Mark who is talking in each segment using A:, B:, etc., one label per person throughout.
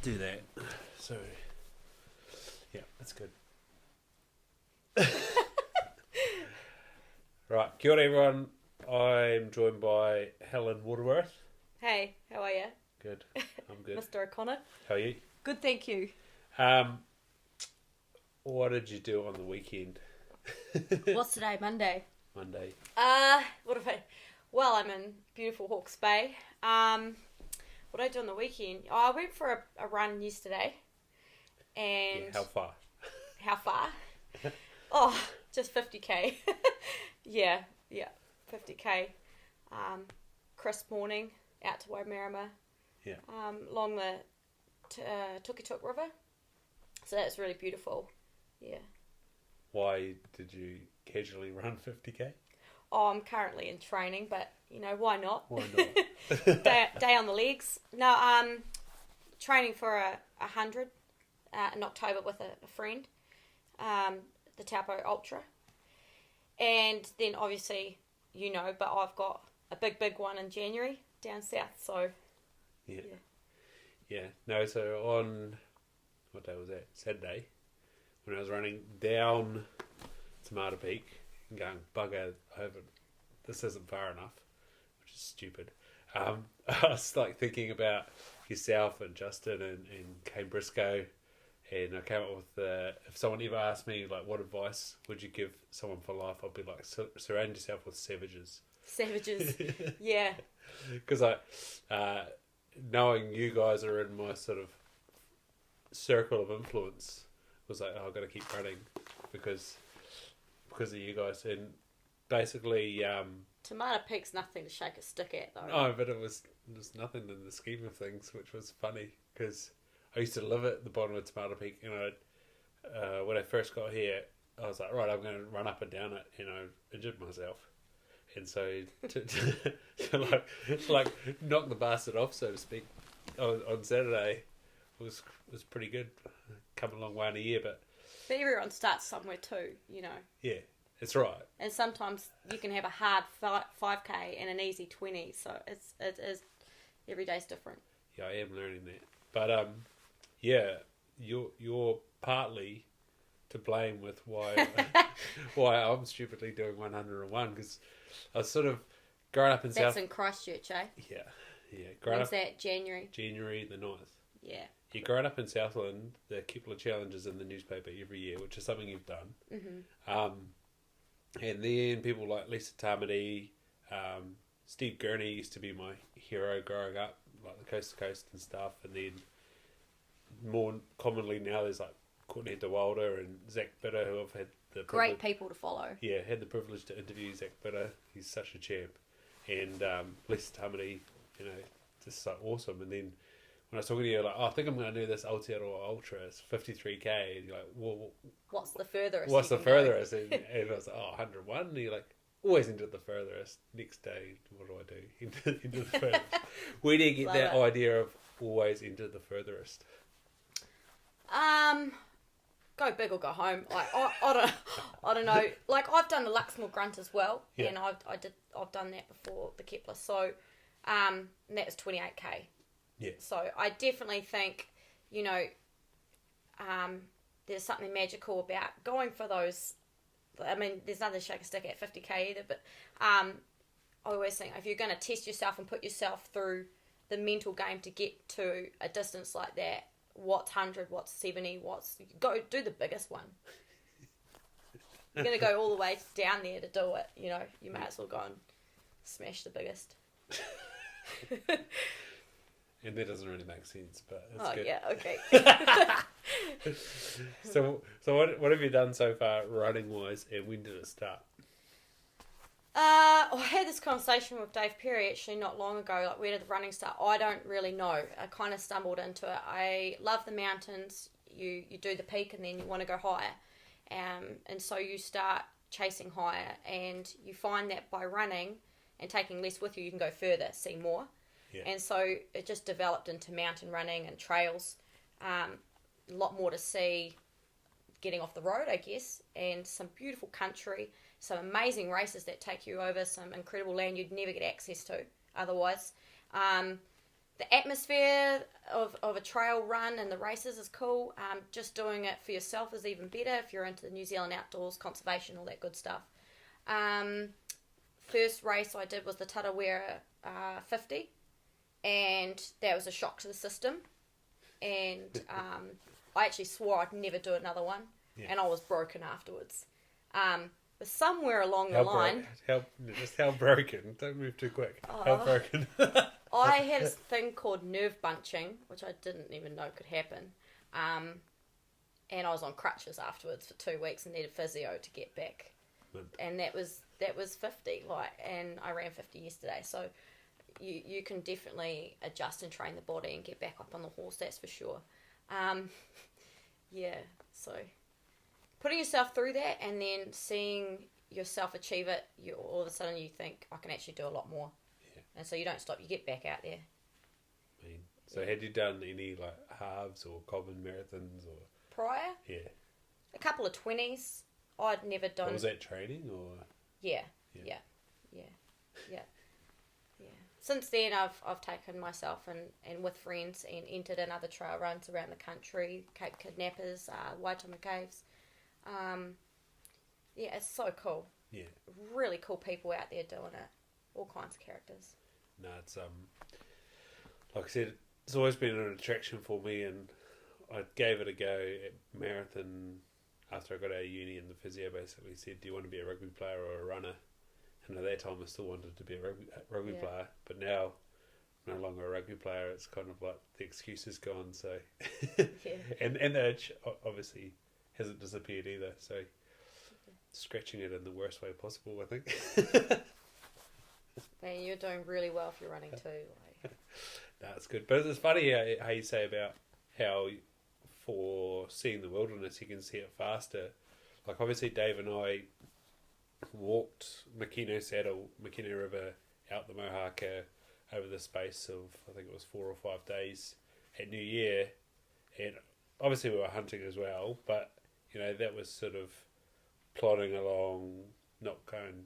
A: do that. So, yeah, that's good. Right, kia ora everyone. I'm joined by Helen Waterworth.
B: Hey, how are you?
A: Good, I'm good.
B: Mr. O'Connor.
A: How are you?
B: Good, thank you.
A: What did you do on the weekend?
B: What's today, Monday?
A: Monday.
B: What have I... Well, I'm in beautiful Hawke's Bay. What did I do on the weekend? Oh, I went for a run yesterday. And...
A: Yeah, how far?
B: How far? Oh, just 50k. yeah, 50k. Crisp morning, out to Wainui.
A: Yeah.
B: Along the Tukituk River. So that's really beautiful. Yeah.
A: Why did you casually run 50k?
B: Oh, I'm currently in training, but, you know, why not?
A: Why not?
B: day on the legs. No, training for a 100 in October with a friend, the Taupo Ultra. And then, obviously, you know, but I've got a big one in January down south, so...
A: Yeah. No, so on... What day was that? Saturday. When I was running down Tomato Peak and going, bugger, this isn't far enough, which is stupid. I was like thinking about yourself and Justin and Kane Briscoe, and I came up with if someone ever asked me like what advice would you give someone for life, I'd be like surround yourself with savages.
B: Savages, yeah.
A: Because knowing you guys are in my sort of circle of influence was like, oh, I've got to keep running because of you guys. And basically
B: Tomato Peak's nothing to shake a stick at, though.
A: no, but it was nothing in the scheme of things, which was funny because I used to live at the bottom of Tomato Peak, and when I first got here I was like, right, I'm going to run up and down it, and I injured myself. And so to like knock the bastard off, so to speak, on Saturday was pretty good. Come a long way in a year, but
B: everyone starts somewhere too, you know.
A: Yeah, it's right. And
B: sometimes you can have a hard 5k and an easy 20, so it is every day's different.
A: Yeah, I am learning that. But yeah, you're partly to blame with why I'm stupidly doing 101, because I was sort of growing up in South.
B: That's in Christchurch, eh?
A: Yeah.
B: When's that? January
A: the 9th.
B: Yeah.
A: You're growing up in Southland, the Kepler Challenge is in the newspaper every year, which is something you've done.
B: Mm-hmm.
A: And then people like Lisa Tamati, Steve Gurney used to be my hero growing up, like the Coast to Coast and stuff. And then more commonly now there's like Courtney DeWilder and Zach Bitter, who I've had the
B: great people to follow.
A: Yeah, had the privilege to interview Zach Bitter. He's such a champ. And Lisa Tamati, you know, just so awesome. And then when I was talking to you, like, oh, I think I'm going to do this Aotearoa Ultra. It's 53k. And you're like, well,
B: what's the furthest?
A: What's the furthest? And I was like, oh, 101. And you're like, always into the furthest. Next day, what do I do? Into the furthest. Where do you get that idea of always into the furthest?
B: Go big or go home. Like I don't know. Like I've done the Luxmore Grunt as well, and I've done that before the Kepler. So, and that was 28k.
A: Yeah.
B: So I definitely think, you know, there's something magical about going for those. I mean, there's nothing to shake a stick at 50k either, but I always think if you're going to test yourself and put yourself through the mental game to get to a distance like that, what's 100, what's 70, go do the biggest one. You're going to go all the way down there to do it, you know, you may as well go and smash the biggest.
A: And that doesn't really make sense, but it's good.
B: Yeah, okay.
A: So what have you done so far running wise, and when did it start?
B: I had this conversation with Dave Perry actually not long ago, like where did the running start? I don't really know. I kind of stumbled into it. I love the mountains. You do the peak and then you want to go higher. And so you start chasing higher, and you find that by running and taking less with you, you can go further, see more. Yeah. And so it just developed into mountain running and trails. A lot more to see getting off the road, I guess, and some beautiful country, some amazing races that take you over some incredible land you'd never get access to otherwise. the atmosphere of a trail run and the races is cool. Just doing it for yourself is even better if you're into the New Zealand outdoors, conservation, all that good stuff. First race I did was the Tarawera 50, and that was a shock to the system. And I actually swore I'd never do another one, and I was broken afterwards. But somewhere along the line...
A: How broken? Don't move too quick. How broken?
B: I had a thing called nerve bunching, which I didn't even know could happen. And I was on crutches afterwards for 2 weeks and needed physio to get back. And that was 50, and I ran 50 yesterday. So you can definitely adjust and train the body and get back up on the horse, that's for sure. So putting yourself through that and then seeing yourself achieve it, all of a sudden you think, I can actually do a lot more. Yeah. And so you don't stop, you get back out there.
A: So had you done any halves or common marathons or
B: prior?
A: Yeah.
B: A couple of 20s. I'd never done.
A: Or was that training or?
B: Yeah. Since then, I've taken myself and with friends and entered in other trail runs around the country, Cape Kidnappers, Waitoma Caves. It's so cool. Yeah. Really cool people out there doing it. All kinds of characters.
A: No, it's like I said, it's always been an attraction for me, and I gave it a go at marathon after I got out of uni, and the physio basically said, do you want to be a rugby player or a runner? And at that time I still wanted to be a rugby player, but now I'm no longer a rugby player. It's kind of like the excuse is gone, so and the itch obviously hasn't disappeared either, so scratching it in the worst way possible, I think.
B: Man, you're doing really well if you're running too.
A: No, it's good, but it's funny how you say about how for seeing the wilderness you can see it faster. Like obviously Dave and I walked Makino River out the Mohaka over the space of, I think it was 4 or 5 days at New Year, and obviously we were hunting as well, but that was sort of plodding along, not going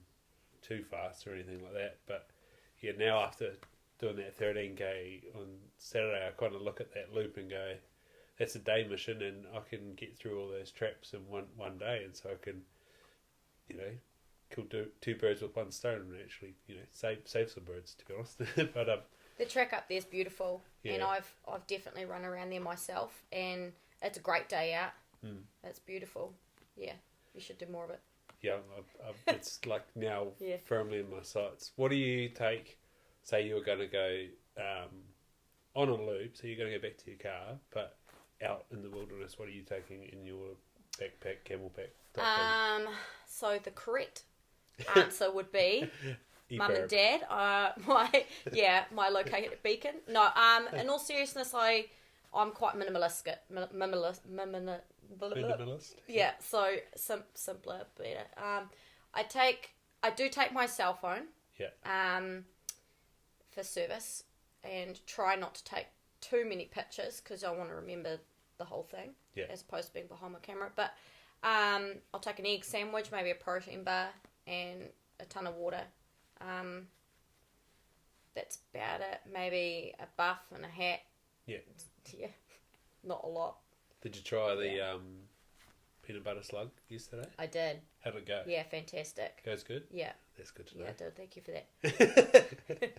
A: too fast or anything like that. But now after doing that 13k on Saturday, I kind of look at that loop and go, that's a day mission, and I can get through all those traps in one day, and so I can kill two birds with one stone and actually save some birds, to be honest. But
B: the track up there's beautiful, and I've definitely run around there myself, and it's a great day out. It's beautiful. You should do more of it. It's like now firmly in my sights. What do you take? Say you were going to go on a loop, so you're going to go back to your car, but out in the wilderness, what are you taking in your backpack, camel pack? So the correct answer would be Mum and Dad. My located beacon. No, in all seriousness, I'm quite minimalist. Yeah, so simpler, better. I do take my cell phone. Yeah. For service, and try not to take too many pictures because I want to remember the whole thing. Yeah. As opposed to being behind my camera, but I'll take an egg sandwich, maybe a protein bar, and a ton of water. That's about it. Maybe a buff and a hat. Yeah. Yeah. Not a lot.
A: Did you try the peanut butter slug yesterday?
B: I did.
A: How'd it go?
B: Yeah, fantastic.
A: Goes good?
B: Yeah.
A: That's good to know.
B: Yeah, I did. Thank you for that.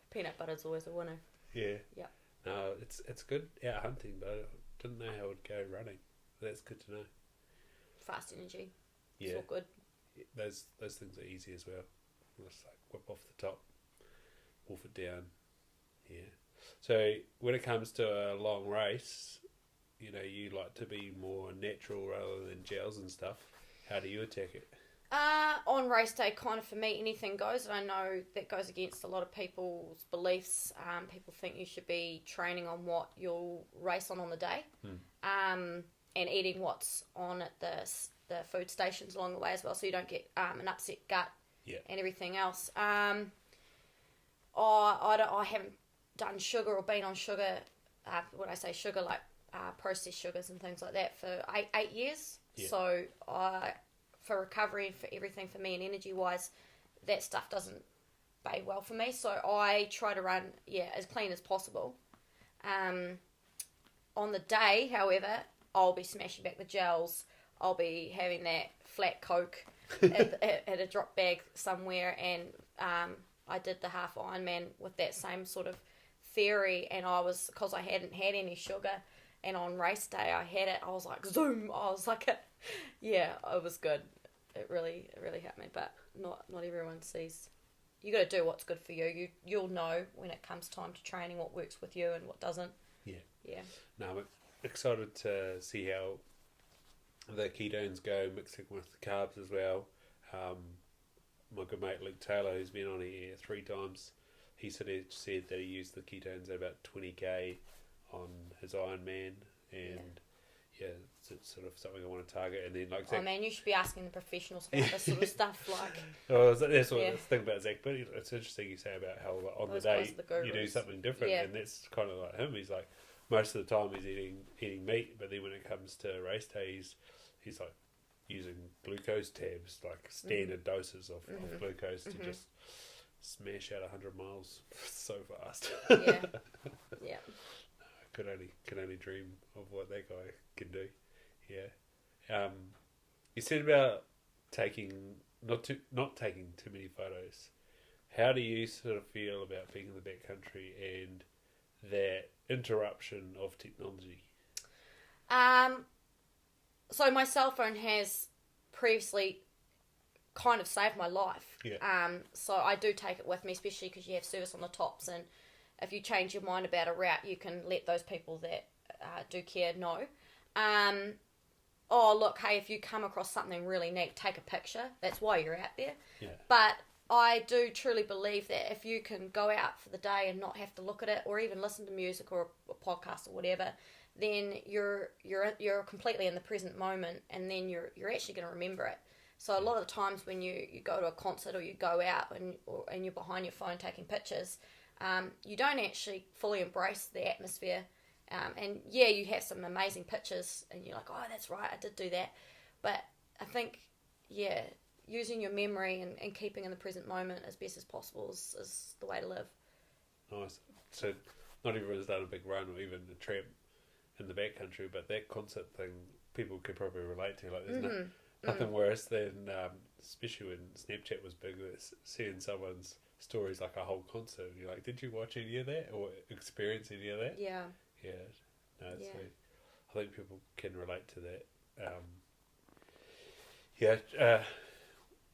B: Peanut butter's always a winner.
A: Yeah. Yeah. No, it's good out hunting, but I didn't know how it would go running. That's good to know.
B: Fast energy.
A: Yeah.
B: It's all good.
A: Those things are easy as well. Just whip off the top, wolf it down. Yeah. So when it comes to a long race, you like to be more natural rather than gels and stuff. How do you attack it?
B: On race day, kind of for me, anything goes. And I know that goes against a lot of people's beliefs. People think you should be training on what you'll race on the day, and eating what's on at the food stations along the way as well, so you don't get an upset gut and everything else. I haven't done sugar or been on sugar. When I say sugar, like processed sugars and things like that, for eight years. Yeah. So for recovery, for everything for me and energy wise, that stuff doesn't behave well for me. So I try to run, as clean as possible. On the day, however, I'll be smashing back the gels. I'll be having that flat Coke at a drop bag somewhere, and I did the half Ironman with that same sort of theory, and because I hadn't had any sugar, and on race day I had it, I was like, zoom, I was like, it was good. It really helped me, but not everyone sees. You got to do what's good for you. You'll know when it comes time to training what works with you and what doesn't. Yeah.
A: No, I'm excited to see how the ketones go, mixing with the carbs as well. My good mate Luke Taylor, who's been on here 3 times, he said that he used the ketones at about 20k on his Ironman, and it's sort of something I want to target. And then like Zach,
B: man, you should be asking the professionals about this sort of stuff. Like,
A: that's what the thing about Zach. But it's interesting you say about how on the day you do something different, and that's kind of like him. He's like most of the time he's eating meat, but then when it comes to race day, he's like using glucose tabs, like standard doses of glucose to just smash out 100 miles so fast.
B: Yeah.
A: Could only dream of what that guy can do. Yeah. You said about not taking too many photos. How do you sort of feel about being in the backcountry and that interruption of technology?
B: So my cell phone has previously kind of saved my life. So I do take it with me, especially because you have service on the tops, and if you change your mind about a route, you can let those people that do care know. Look, hey, if you come across something really neat, take a picture. That's why you're out there. But I do truly believe that if you can go out for the day and not have to look at it, or even listen to music or a podcast or whatever, then you're completely in the present moment, and then you're actually going to remember it. So a lot of the times when you go to a concert or you go out and you're behind your phone taking pictures, you don't actually fully embrace the atmosphere. And you have some amazing pictures and you're like, oh, that's right, I did do that. But I think, using your memory and keeping in the present moment as best as possible is the way to live. Nice.
A: So not everyone's done a big run or even a tramp in the backcountry, but that concert thing people could probably relate to. Like, there's nothing worse than, especially when Snapchat was big, seeing someone's stories like a whole concert. And you're like, did you watch any of that or experience any of that?
B: Yeah.
A: No,
B: yeah.
A: I think people can relate to that.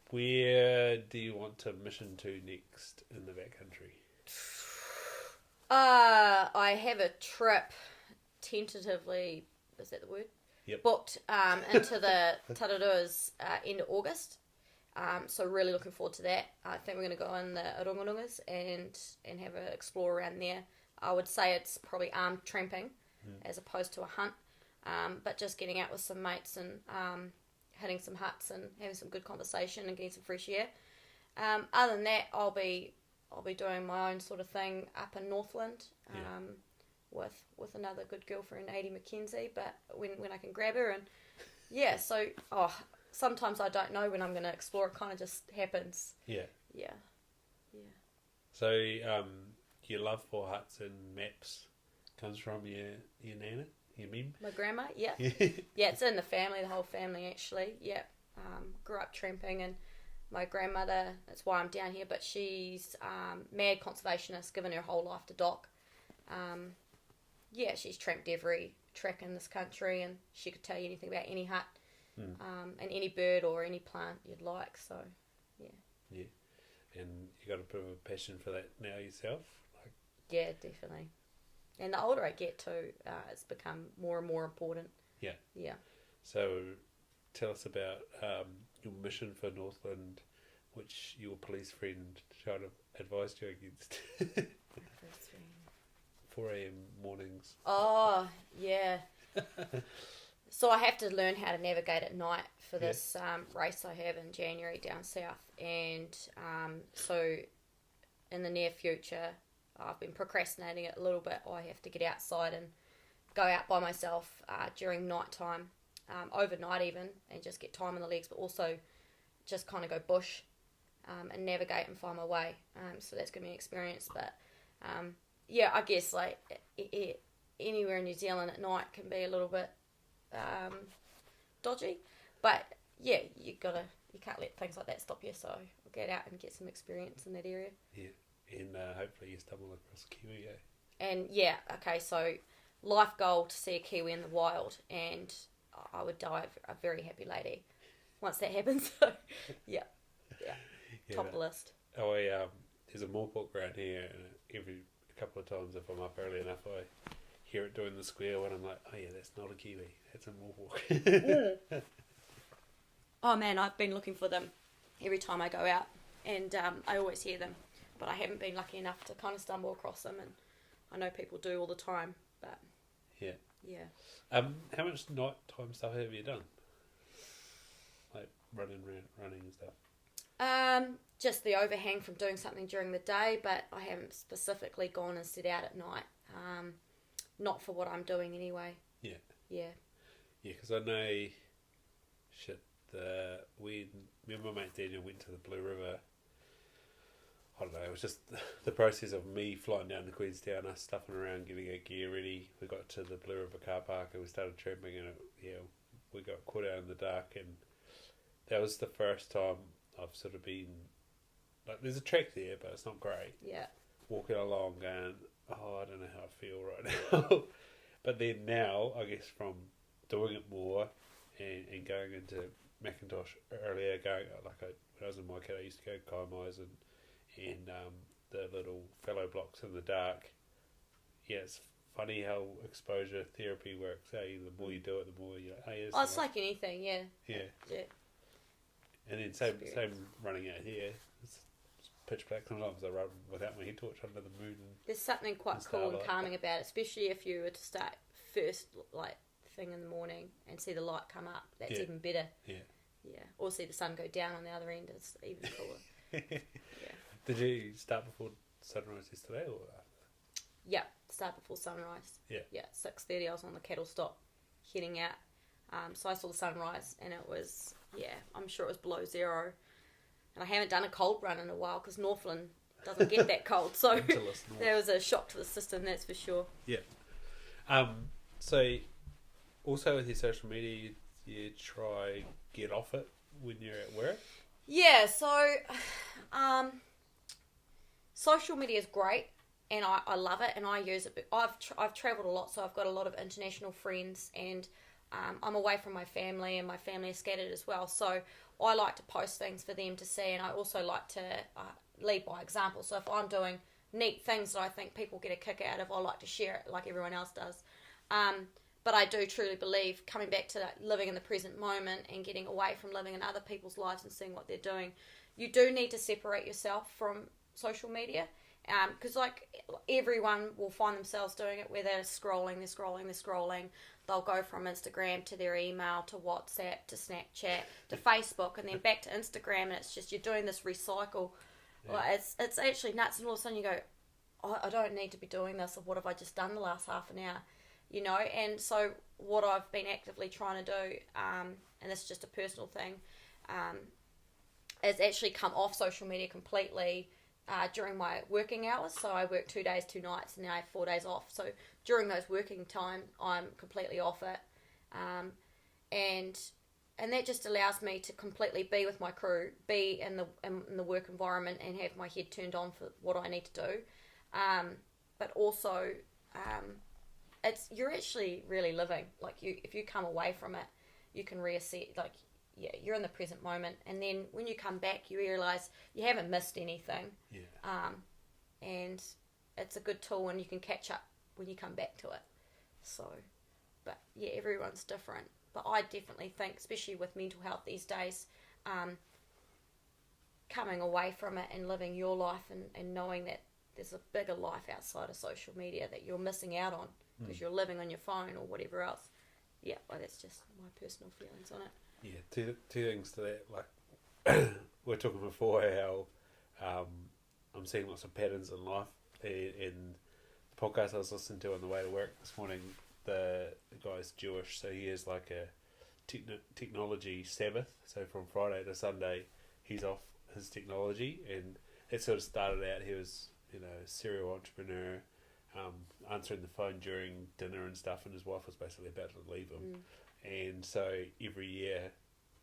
A: Where do you want to mission to next in the backcountry?
B: I have a trip tentatively, is that the word?
A: Yep.
B: Booked into the Tararuas end of August. So really looking forward to that. I think we're going to go in the Rongonungas and have an explore around there. I would say it's probably armed tramping as opposed to a hunt, but just getting out with some mates and hitting some huts and having some good conversation and getting some fresh air. Other than that, I'll be doing my own sort of thing up in Northland with another good girlfriend, Adi McKenzie, but when I can grab her. And so sometimes I don't know when I'm going to explore. It kind of just happens. Yeah.
A: So your love for huts and maps comes from your nana, your mum?
B: My grandma, yeah. It's in the family, the whole family actually. Grew up tramping, and my grandmother, that's why I'm down here, but she's mad conservationist, given her whole life to Doc. She's tramped every track in this country, and she could tell you anything about any hut and any bird or any plant you'd like. So,
A: yeah. And you got a bit of a passion for that now yourself?
B: Yeah, definitely. And the older I get too, it's become more and more important. Yeah.
A: So, tell us about your mission for Northland, which your police friend tried to advise you against. 4 a.m. mornings.
B: Oh, yeah. So I have to learn how to navigate at night for this race I have in January down south. And so in the near future, I've been procrastinating it a little bit. I have to get outside and go out by myself during night time, overnight even, and just get time in the legs, but also just kind of go bush and navigate and find my way. So that's going to be an experience. But yeah, I guess like anywhere in New Zealand at night can be a little bit dodgy. But yeah, you can't let things like that stop you. So I'll get out and get some experience in that area.
A: Yeah, and hopefully you stumble across a Kiwi.
B: And yeah, okay, so life goal to see a Kiwi in the wild, and I would die a very happy lady once that happens. So yeah, top of the list.
A: There's a moorpork around here, and every couple of times if I'm up early enough, I hear it doing the square one. I'm like, oh yeah, that's not a Kiwi, that's a moorpork.
B: Oh man, I've been looking for them every time I go out, and I always hear them, but I haven't been lucky enough to kind of stumble across them, and I know people do all the time, but yeah.
A: How much nighttime stuff have you done? Like running and stuff?
B: Just the overhang from doing something during the day, but I haven't specifically gone and sit out at night. Not for what I'm doing anyway.
A: Yeah.
B: Yeah.
A: Yeah, because I know, me and my mate Daniel went to the Blue River. I don't know, it was just the process of me flying down to Queenstown, us stuffing around, getting our gear ready. We got to the Blue River car park and we started tramping, and we got caught out in the dark, and that was the first time I've sort of been, like, there's a track there, but it's not great.
B: Yeah.
A: Walking along going, I don't know how I feel right now. But then now, I guess from doing it more and going into Macintosh earlier, when I was in my kid, I used to go Kaimais and the little fellow blocks in the dark. Yeah, it's funny how exposure therapy works. The more you do it, the more you're like,
B: it's like anything, yeah.
A: Yeah. And then same running out here. It's pitch black. Sometimes I run without my head torch under the moon.
B: There's something quite cool and calming about it, especially if you were to start first like thing in the morning and see the light come up. That's even better. Yeah. Or see the sun go down on the other end. It's even cooler. Yeah.
A: Did you start before sunrise yesterday or after?
B: Yeah, start before sunrise.
A: Yeah.
B: 6:30 I was on the cattle stop heading out. So I saw the sunrise, and it was, I'm sure it was below zero. And I haven't done a cold run in a while because Northland doesn't get that cold. So there was a shock to the system, that's for sure. Yeah.
A: So also with your social media, you try get off it when you're at work?
B: Yeah, so social media is great, and I love it, and I use it. I've travelled a lot, so I've got a lot of international friends, and I'm away from my family, and my family is scattered as well. So I like to post things for them to see, and I also like to lead by example. So if I'm doing neat things that I think people get a kick out of, I like to share it like everyone else does. But I do truly believe, coming back to living in the present moment and getting away from living in other people's lives and seeing what they're doing, you do need to separate yourself from social media. Because like everyone will find themselves doing it where they're scrolling. They'll go from Instagram to their email to WhatsApp to Snapchat to Facebook and then back to Instagram, and it's just you're doing this recycle. Yeah. Like, it's actually nuts, and all of a sudden you go, I don't need to be doing this, or what have I just done the last half an hour? You know, and so what I've been actively trying to do, and this is just a personal thing, is actually come off social media completely during my working hours. So I work 2 days, 2 nights, and now I have 4 days off. So during those working time, I'm completely off it, and that just allows me to completely be with my crew, be in the work environment, and have my head turned on for what I need to do, but also. You're actually really living. Like if you come away from it, you can reassess. Like you're in the present moment, and then when you come back, you realise you haven't missed anything. Yeah. And it's a good tool, and you can catch up when you come back to it. So, but yeah, everyone's different. But I definitely think, especially with mental health these days, coming away from it and living your life and knowing that there's a bigger life outside of social media that you're missing out on. Because you're living on your phone or whatever else. Yeah, well, that's just my personal feelings on it.
A: Yeah, two things to that. Like, we were talking before how I'm seeing lots of patterns in life. In the podcast I was listening to on the way to work this morning, the guy's Jewish, so he has like a technology Sabbath. So from Friday to Sunday, he's off his technology, and it sort of started out. He was, you know, a serial entrepreneur, answering the phone during dinner and stuff, and his wife was basically about to leave him, and so every year,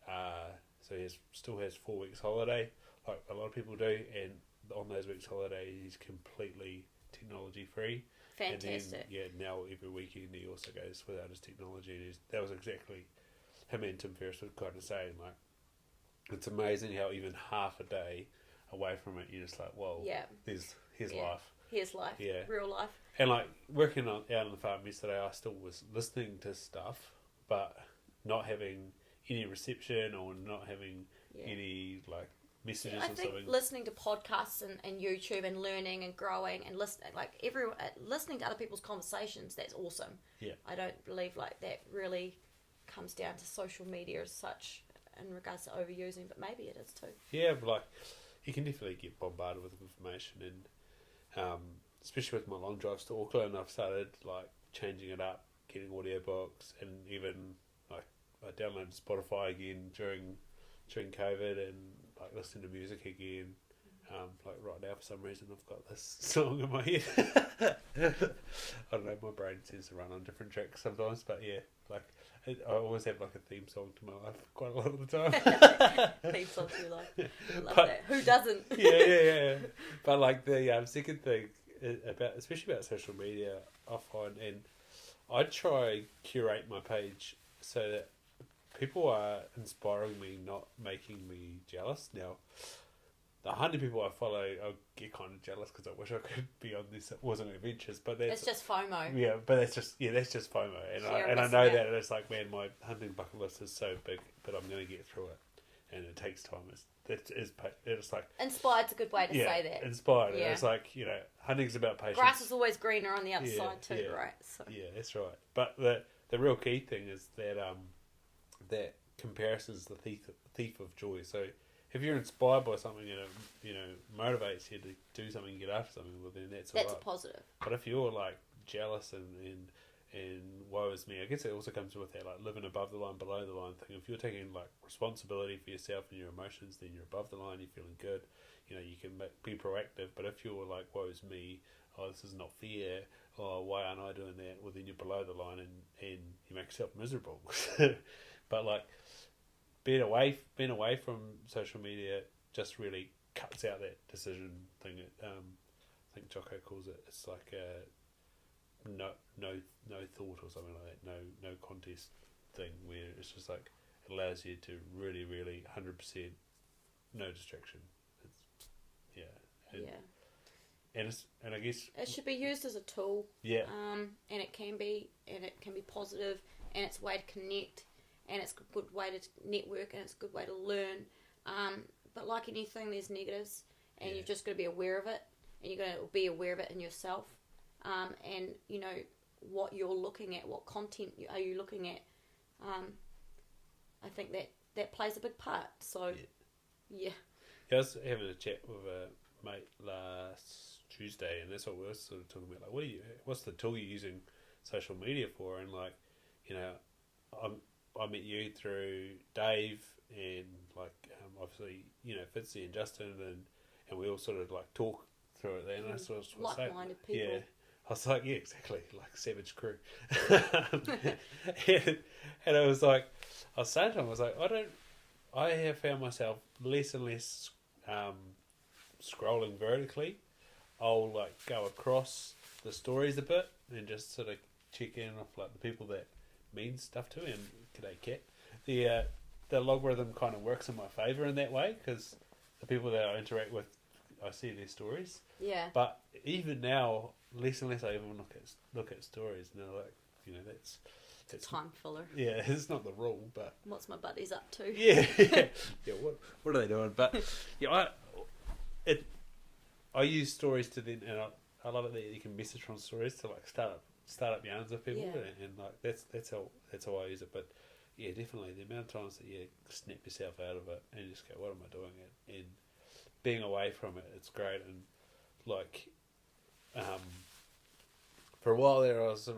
A: so he still has 4 weeks holiday, like a lot of people do, and on those weeks holiday, he's completely technology free.
B: Fantastic.
A: And then, now every weekend he also goes without his technology, and that was exactly him and Tim Ferriss were kind of saying, like, it's amazing how even half a day away from it, you're just like, whoa, here's life.
B: Here's life. Yeah. Real life.
A: And like working out on the farm yesterday, I still was listening to stuff, but not having any reception or not having any like messages or something. I think
B: listening to podcasts and YouTube and learning and growing and listening to other people's conversations, that's awesome.
A: Yeah.
B: I don't believe like that really comes down to social media as such in regards to overusing, but maybe it is too.
A: Yeah, but like you can definitely get bombarded with information, and especially with my long drives to Auckland, I've started like changing it up, getting audiobooks, and even like I downloaded Spotify again during COVID, and like listening to music again. Like right now, for some reason, I've got this song in my head. I don't know, my brain tends to run on different tracks sometimes, but yeah, like I always have like a theme song to my life quite a lot of the time.
B: Theme song to your life. Love that. Who doesn't?
A: yeah. But like the second thing especially about social media, I find, and I try curate my page so that people are inspiring me, not making me jealous. Now, the 100 people I follow, I get kind of jealous because I wish I could be on this. It wasn't adventures, but it's
B: just FOMO.
A: Yeah, but that's just FOMO, and I know that it's like, man, my hunting bucket list is so big, but I'm going to get through it, and it takes time. It's like
B: inspired's a good way to say that.
A: Inspired. Yeah. It's like, you know, hunting's about patience.
B: Grass is always greener on the other side too, right? So.
A: Yeah, that's right. But the real key thing is that that comparison is the thief of joy. So if you're inspired by something and it, motivates you to do something, get after something, well then that's
B: a positive.
A: But if you're like jealous and woe is me, I guess it also comes with that like living above the line, below the line thing. If you're taking like responsibility for yourself and your emotions, then you're above the line, you're feeling good, you can be proactive. But if you're like, woe is me, oh, this is not fair, oh, why aren't I doing that, well then you're below the line and you make yourself miserable. But like being away from social media just really cuts out that decision thing. I think Jocko calls it, it's like no thought or something like that, no contest thing, where it's just like it allows you to really 100% no distraction. And I guess
B: it should be used as a tool.
A: Yeah.
B: And it can be positive, and it's a way to connect, and it's a good way to network, and it's a good way to learn. But like anything, there's negatives, and you've just got to be aware of it, and you're going to be aware of it in yourself. And what you're looking at, what content are you looking at? I think that plays a big part. So, yeah.
A: I was having a chat with a mate last Tuesday, and that's what we were sort of talking about. Like, what's the tool you're using social media for? And like, I met you through Dave, and like obviously Fitzy and Justin, and we all sort of like talk through it. And I sort of
B: like-minded people.
A: Yeah. I was like, yeah, exactly, like Savage Crew. and I was like, I was saying to him, I was like, I have found myself less and less scrolling vertically. I'll like go across the stories a bit and just sort of check in off like the people that mean stuff to me. And g'day, Cat. The logarithm kind of works in my favour in that way, because the people that I interact with, I see their stories.
B: Yeah.
A: But even now, less and less I even look at stories. Now, like, that's
B: time filler.
A: Yeah, it's not the rule, but
B: what's my buddies up to?
A: Yeah. What are they doing? But yeah, I use stories to then, and I love it that you can message from stories to like start up yarns with people, and like that's how I use it. But yeah, definitely the amount of times that you snap yourself out of it and you just go, what am I doing? And being away from it, it's great. And like, for a while there, I was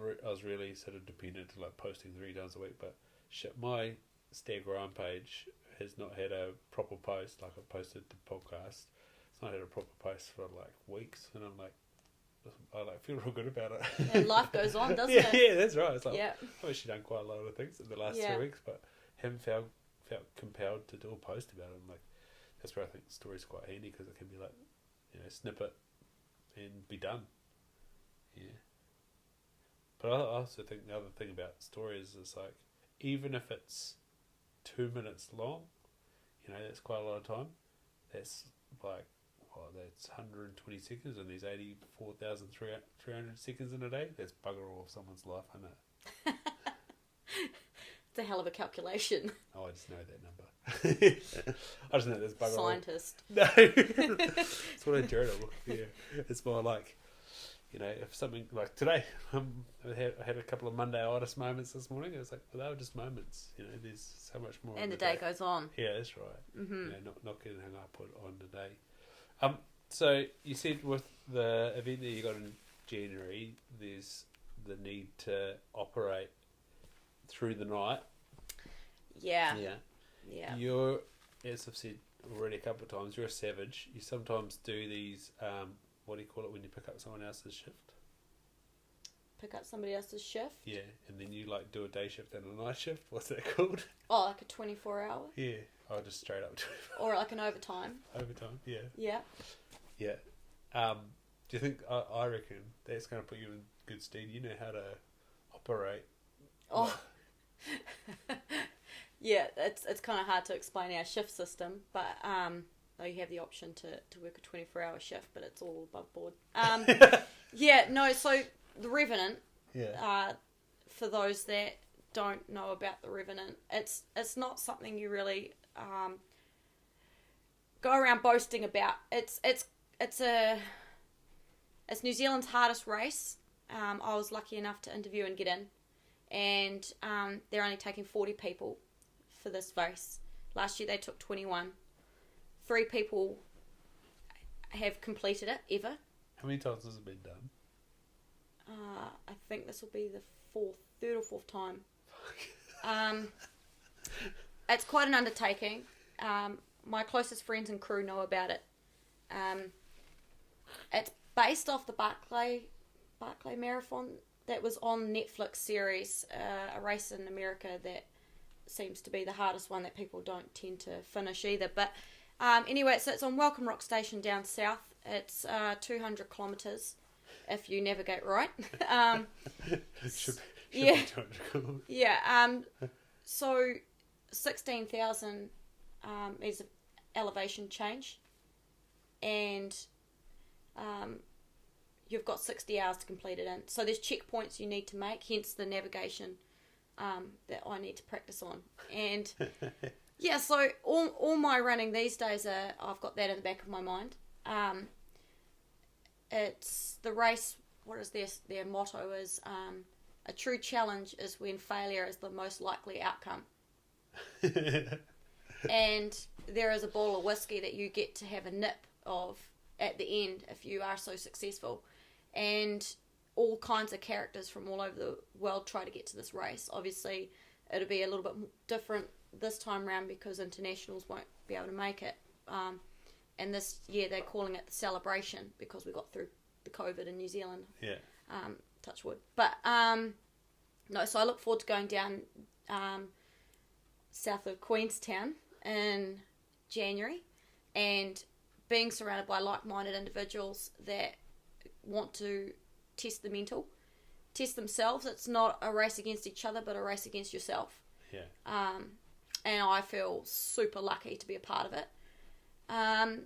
A: really sort of dependent to like posting 3 times a week. But shit, my Stag Ryan page has not had a proper post. Like, I posted the podcast. It's not had a proper post for like weeks, and I'm like, I like feel real good about it.
B: And life goes on, doesn't
A: yeah,
B: it?
A: Yeah, that's right. It's like,
B: Yeah.
A: I've actually done quite a lot of things in the last
B: Yeah.
A: 2 weeks, but haven't felt compelled to do a post about it. I'm like, that's where I think the story's quite handy, because it can be like, snip it and be done. Yeah. But I also think the other thing about stories is like, even if it's 2 minutes long, that's quite a lot of time. That's like, that's 120 seconds, and there's 84,300 seconds in a day. That's bugger all of someone's life, isn't it?
B: It's a hell of a calculation.
A: Oh, I just know that number. I just know there's bugger
B: Scientist.
A: all. No. It's what I journal. Yeah. It's more like, if something like today, I had a couple of Monday-itis moments this morning. It was like, well, they were just moments. There's so much more.
B: And the day goes on.
A: Yeah, that's right.
B: Mm-hmm.
A: Not getting hung up on the day. So you said with the event that you got in January, there's the need to operate through the night.
B: Yeah.
A: Yeah.
B: Yeah.
A: You're, as I've said already a couple of times, you're a savage. You sometimes do these, what do you call it when you pick up someone else's shift?
B: Pick up somebody else's shift.
A: Yeah, and then you like do a day shift and a night shift. What's that called?
B: Oh, like a 24-hour?
A: Yeah. Oh, just straight up 24.
B: Or like an overtime.
A: Overtime, yeah.
B: Yeah.
A: Yeah. Do you think, I reckon that's going to put you in good stead. You know how to operate.
B: Oh. Yeah, it's kind of hard to explain our shift system, but you have the option to work a 24-hour shift, but it's all above board. Yeah, no, so the Revenant, for those that don't know about the Revenant, it's not something you really go around boasting about. It's New Zealand's hardest race. I was lucky enough to interview and get in, and they're only taking 40 people for this race. Last year they took 21. 3 people have completed it ever.
A: How many times has it been done?
B: I think this will be the third or fourth time. It's quite an undertaking. My closest friends and crew know about it. It's based off the Barclay Marathon that was on Netflix series, a race in America that seems to be the hardest one that people don't tend to finish either. But anyway, so it's on Welcome Rock Station down south. It's 200 kilometres if you navigate right.
A: Should
B: yeah.
A: be 200 kilometres.
B: Yeah. So 16,000 is elevation change, and you've got 60 hours to complete it in. So there's checkpoints you need to make, hence the navigation that I need to practice on. And yeah, so all my running these days I've got that in the back of my mind. It's the race. What is their motto is a true challenge is when failure is the most likely outcome. And there is a bottle of whiskey that you get to have a nip of at the end if you are so successful. And all kinds of characters from all over the world try to get to this race. Obviously, it'll be a little bit different this time round because internationals won't be able to make it. And this year they're calling it the celebration because we got through the COVID in New Zealand.
A: Yeah.
B: Touch wood. But no, so I look forward to going down south of Queenstown in January and being surrounded by like-minded individuals that want to test the mental, test themselves. It's not a race against each other, but a race against yourself.
A: Yeah.
B: And I feel super lucky to be a part of it. I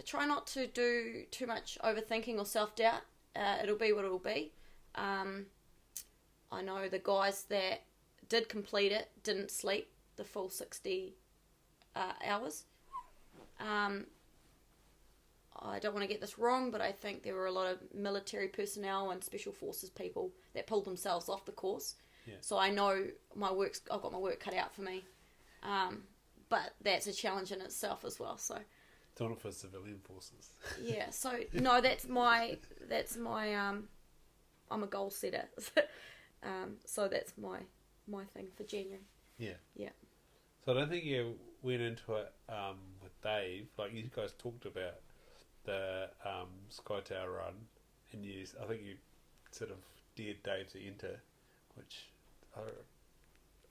B: try not to do too much overthinking or self-doubt. It'll be what it'll be. I know the guys that did complete it didn't sleep the full 60 hours. I don't want to get this wrong, but I think there were a lot of military personnel and special forces people that pulled themselves off the course.
A: Yeah.
B: So I know I've got my work cut out for me. But that's a challenge in itself as well. So
A: Doing it for civilian forces.
B: yeah. So no, that's my I'm a goal setter. So that's my thing for January.
A: Yeah.
B: Yeah.
A: So I don't think you went into it with Dave. Like you guys talked about the Sky Tower run, and I think you sort of dared Dave to enter, which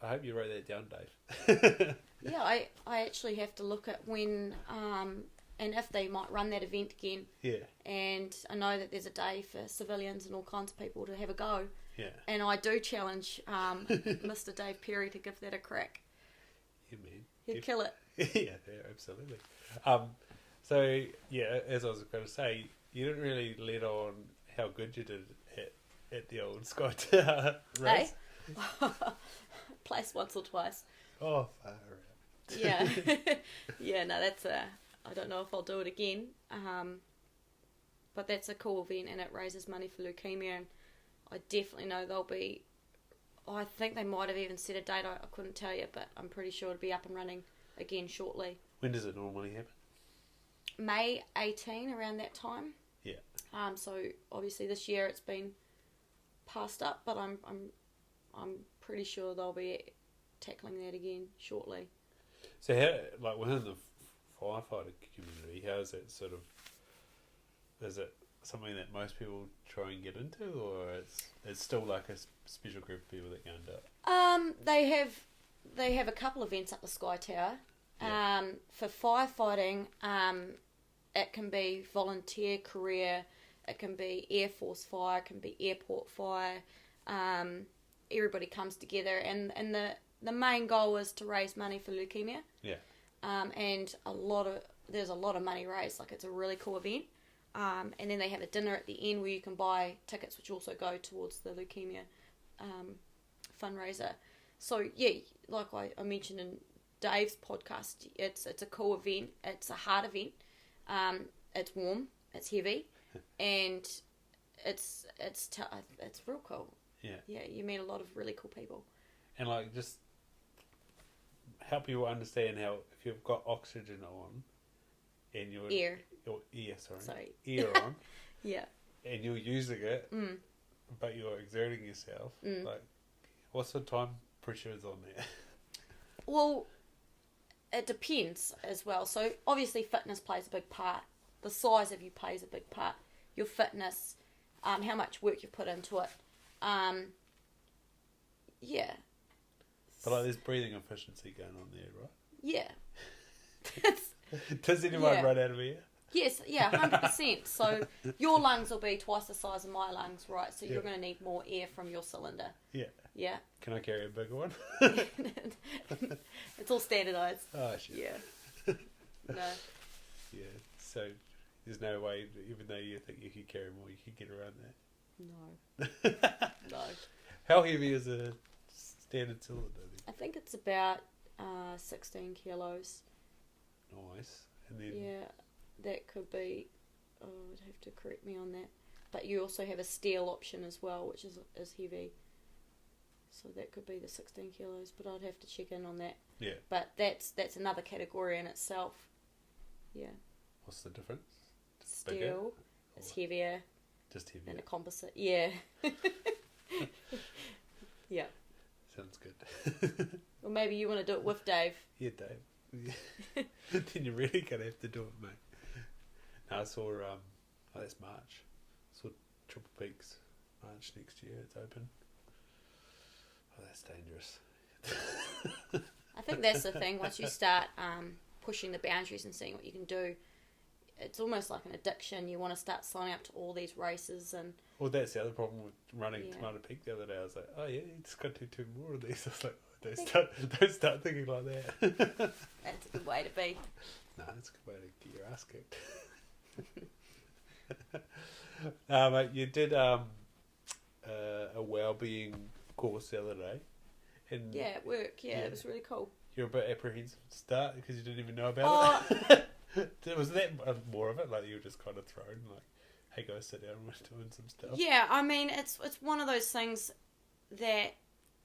A: I hope you wrote that down, Dave.
B: Yeah, I actually have to look at when and if they might run that event again.
A: Yeah.
B: And I know that there's a day for civilians and all kinds of people to have a go.
A: Yeah.
B: And I do challenge Mr. Dave Perry to give that a crack.
A: Yeah, man.
B: He'd kill it.
A: Yeah, absolutely. So, yeah, as I was going to say, you didn't really let on how good you did at the old Sky Tower race.
B: Hey? Placed once or twice.
A: Oh, far out.
B: Yeah. Yeah, no, that's I don't know if I'll do it again. But that's a cool event and it raises money for leukemia, and I definitely know they'll be, I think they might have even set a date, I couldn't tell you, but I'm pretty sure it'll be up and running again shortly.
A: When does it normally happen?
B: May 18, around that time.
A: Yeah.
B: So obviously this year it's been passed up, but I'm pretty sure they'll be tackling that again shortly.
A: So how, like within the firefighter community, how is it sort of, is it something that most people try and get into, or it's still like a special group of people that go and do it?
B: They have a couple of events up the Sky Tower.
A: Yeah.
B: For firefighting, it can be volunteer career, it can be Air Force fire, it can be airport fire. Everybody comes together, and the main goal is to raise money for leukemia.
A: Yeah.
B: And there's a lot of money raised. Like, it's a really cool event. And then they have a dinner at the end where you can buy tickets, which also go towards the leukemia fundraiser. So yeah, like I mentioned in Dave's podcast, it's a cool event. It's a hard event. It's warm. It's heavy, and it's real cool.
A: Yeah.
B: Yeah, you meet a lot of really cool people.
A: And like just help you understand how if you've got oxygen on and your ear on,
B: yeah,
A: and you're using it, but you're exerting yourself, like what's the time pressure is on there?
B: Well, it depends as well. So obviously fitness plays a big part. The size of you plays a big part. Your fitness, how much work you put into it. Yeah.
A: But like there's breathing efficiency going on there, right?
B: Yeah.
A: Does anyone run out of air?
B: Yes, yeah, 100%. So your lungs will be twice the size of my lungs, right? So you're going to need more air from your cylinder.
A: Yeah.
B: Yeah.
A: Can I carry a bigger one?
B: It's all standardised.
A: Oh, shit.
B: Yeah. No.
A: Yeah. So there's no way, even though you think you could carry more, you could get around that.
B: No. No.
A: How heavy is a standard cylinder?
B: I think it's about 16 kilos.
A: Nice. And then
B: Yeah, that could be. Oh, I'd have to correct me on that. But you also have a steel option as well, which is heavy. So that could be the 16 kilos, but I'd have to check in on that.
A: Yeah.
B: But that's another category in itself. Yeah.
A: What's the difference?
B: Steel is heavier.
A: Just heavier.
B: Than a composite. Yeah. Yeah.
A: Sounds good.
B: Or maybe you want to do it with Dave.
A: Yeah, Dave. Then you're really going to have to do it, mate. No, I saw, that's March. I saw Triple Peaks, March next year, it's open. Oh, that's dangerous.
B: I think that's the thing. Once you start pushing the boundaries and seeing what you can do, it's almost like an addiction. You want to start signing up to all these races. And
A: well, that's the other problem with running Tomato Peak the other day. I was like, oh yeah, you just got to do 2 more of these. I was like, don't start thinking like that.
B: That's a good way to be.
A: No, that's a good way to get your ass kicked. Mate, you did a wellbeing course the other day. And
B: yeah, at work. Yeah, it was really cool.
A: You're a bit apprehensive to start because you didn't even know about it. Was that more of it? Like you were just kind of thrown, like, hey guys, sit down, we're doing some stuff.
B: Yeah, I mean, it's one of those things that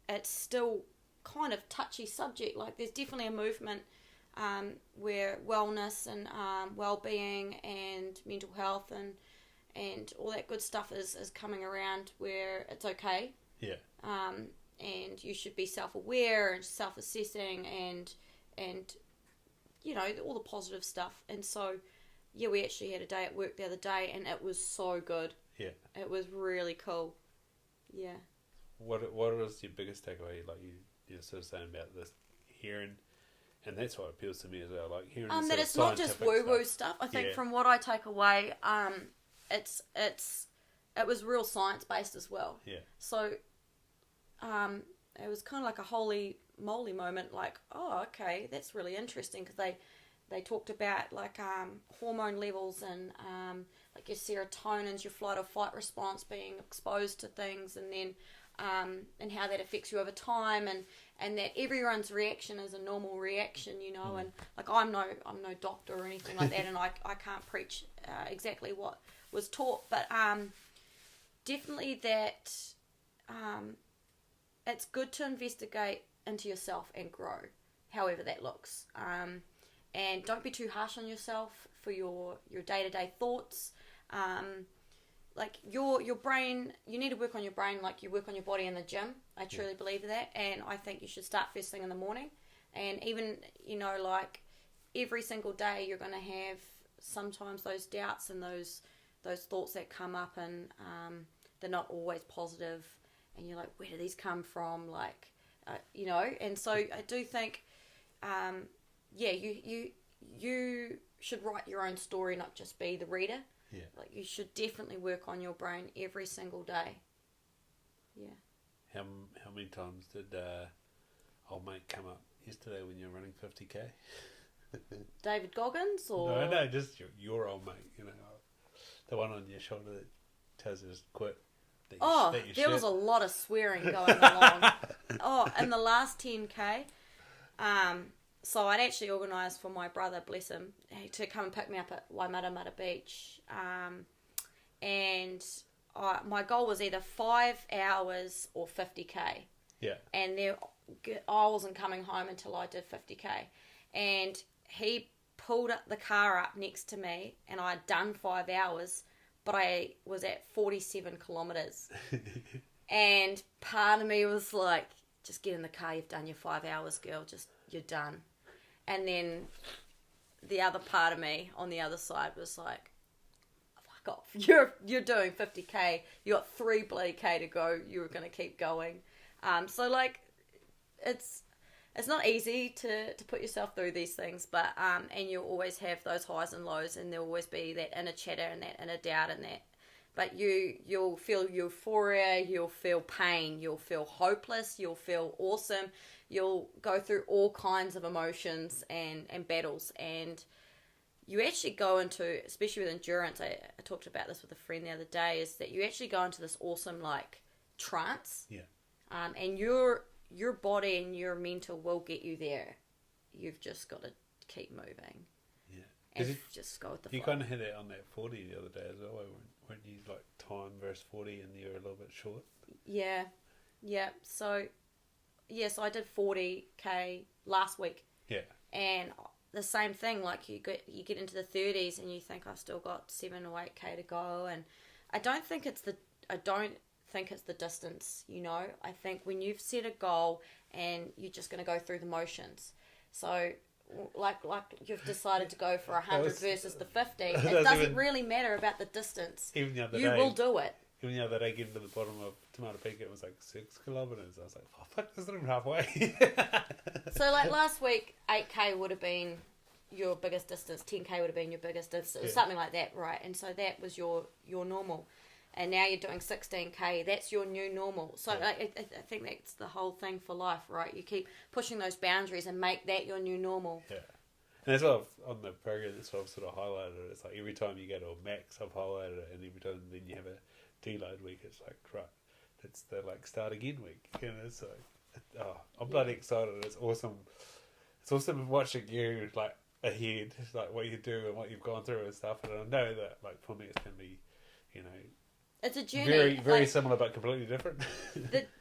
B: it's still kind of touchy subject. Like, there's definitely a movement where wellness and well-being and mental health and all that good stuff is coming around where it's okay.
A: Yeah.
B: And you should be self-aware and self-assessing and and all the positive stuff. And so, yeah, we actually had a day at work the other day, and it was so good.
A: Yeah.
B: It was really cool. Yeah.
A: What was your biggest takeaway? Like you're sort of saying about this hearing, and that's what appeals to me as well. Like hearing
B: that it's not just woo-woo stuff. I think from what I take away, it was real science based as well.
A: Yeah.
B: So, it was kind of like a holy moly moment. Like, oh, okay, that's really interesting, because they talked about like hormone levels and like your serotonins, your flight or fight response, being exposed to things, and then and how that affects you over time, and that everyone's reaction is a normal reaction, and like I'm no doctor or anything like that, and I can't preach exactly what was taught, but definitely that it's good to investigate into yourself and grow, however that looks, and don't be too harsh on yourself for your day-to-day thoughts. Like your brain, you need to work on your brain like you work on your body in the gym. I truly believe that, and I think you should start first thing in the morning, and even like every single day you're going to have sometimes those doubts and those thoughts that come up, and they're not always positive, and you're like, where do these come from? Like, and so I do think, you should write your own story, not just be the reader.
A: Yeah.
B: Like, you should definitely work on your brain every single day. Yeah.
A: How many times did old mate come up yesterday when you were running 50k?
B: David Goggins, or
A: no, just your old mate. The one on your shoulder that tells you to quit.
B: There was a lot of swearing going along. In the last 10k, so I'd actually organised for my brother, bless him, to come and pick me up at Waimata Beach, and my goal was either 5 hours or 50k.
A: Yeah.
B: And I wasn't coming home until I did 50k, and he pulled up the car up next to me, and I'd done 5 hours, but I was at 47 kilometres. And part of me was like, just get in the car, you've done your 5 hours, girl, you're done. And then the other part of me on the other side was like, fuck off, you're doing 50k, you got 3 bloody k to go, you were going to keep going. So like, it's not easy to put yourself through these things, but and you'll always have those highs and lows, and there'll always be that inner chatter and that inner doubt and that. But you'll feel euphoria, you'll feel pain, you'll feel hopeless, you'll feel awesome, you'll go through all kinds of emotions and battles, and you actually go into, especially with endurance, I talked about this with a friend the other day, is that you actually go into this awesome like trance.
A: Yeah.
B: And your body and your mental will get you there. You've just got to keep moving.
A: Yeah.
B: And just go with the flow.
A: You kind of had it on that 40 the other day as well, weren't you, like time versus 40, and you're a little bit short?
B: Yeah. So I did 40k last week.
A: Yeah.
B: And the same thing, like you get into the 30s and you think, I've still got 7 or 8k to go, and I don't think it's the distance, I think when you've set a goal and you're just going to go through the motions, so like you've decided to go for 100 versus the 50, it doesn't really matter about the distance.
A: Even the other
B: day,
A: you will
B: do it.
A: Even the other day, getting to the bottom of Tomato Peak, it was like 6 kilometres. I was like, oh fuck, that's not even halfway.
B: So like last week, 8k would have been your biggest distance, 10k would have been your biggest distance, something like that, right? And so that was your normal. And now you're doing 16k, that's your new normal. So I think that's the whole thing for life, right? You keep pushing those boundaries and make that your new normal.
A: Yeah. And that's what on the program, that's what I've sort of highlighted it. It's like every time you go to a max, I've highlighted it, and every time then you have a deload week, it's like, right, it's the like start again week. It's like, I'm bloody excited. It's awesome. It's awesome watching you like ahead, like what you do and what you've gone through and stuff. And I know that like for me it's going to be,
B: it's a journey.
A: Very, very similar but completely different.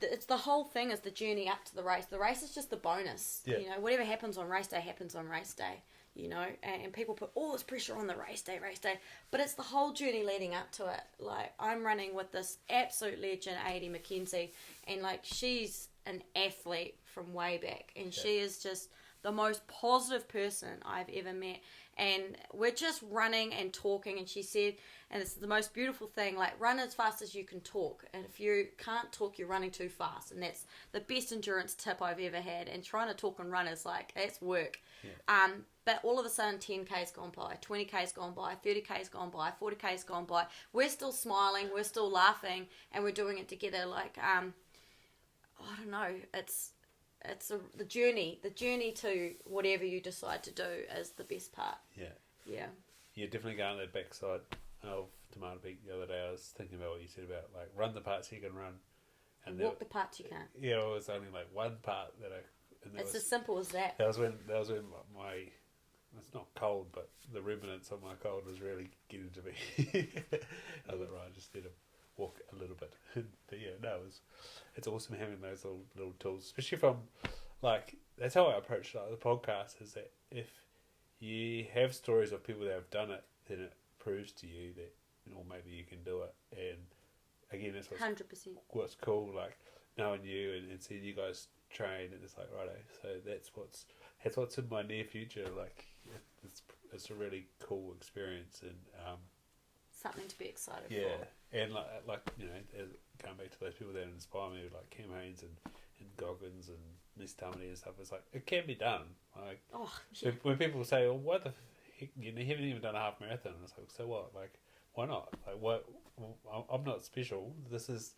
B: It's the whole thing is the journey up to the race. The race is just the bonus.
A: Yeah.
B: Whatever happens on race day happens on race day. And people put all this pressure on the race day. But it's the whole journey leading up to it. Like, I'm running with this absolute legend, A.D. McKenzie, and like she's an athlete from way back, and she is just the most positive person I've ever met. And we're just running and talking, and she said, and it's the most beautiful thing, like, run as fast as you can talk, and if you can't talk, you're running too fast. And that's the best endurance tip I've ever had. And trying to talk and run is like, it's work. But all of a sudden 10k's gone by, 20k's gone by, 30k's gone by, 40k's gone by. We're still smiling, we're still laughing, and we're doing it together. Like, I don't know, it's the journey to whatever you decide to do is the best part. Yeah,
A: definitely going on that backside of Tomato Peak the other day. I was thinking about what you said about, like, run the parts you can run
B: and walk the parts you can't.
A: Yeah, it was only like one part that
B: it's as simple as that.
A: That was when my it's not cold, but the remnants of my cold was really getting to me. I was like, right, I just need to walk a little bit. But yeah, no, it's awesome having those little tools, especially from, like, that's how I approach, like, the podcast, is that if you have stories of people that have done it, then it proves to you that, you know, maybe you can do it. And again, that's
B: 100%.
A: What's cool, like, knowing you and seeing you guys train, and it's like, righto, so that's what's in my near future. Like, it's a really cool experience, and
B: something to be excited for.
A: Yeah, and like you know, going back to those people that inspire me, like Cam Haynes and Goggins and Miss Tamani and stuff, it's like, it can be done. Like, when people say, "Oh, what the heck, you haven't even done a half marathon," and it's like, so what? Like, why not? Like, what? I'm not special. There's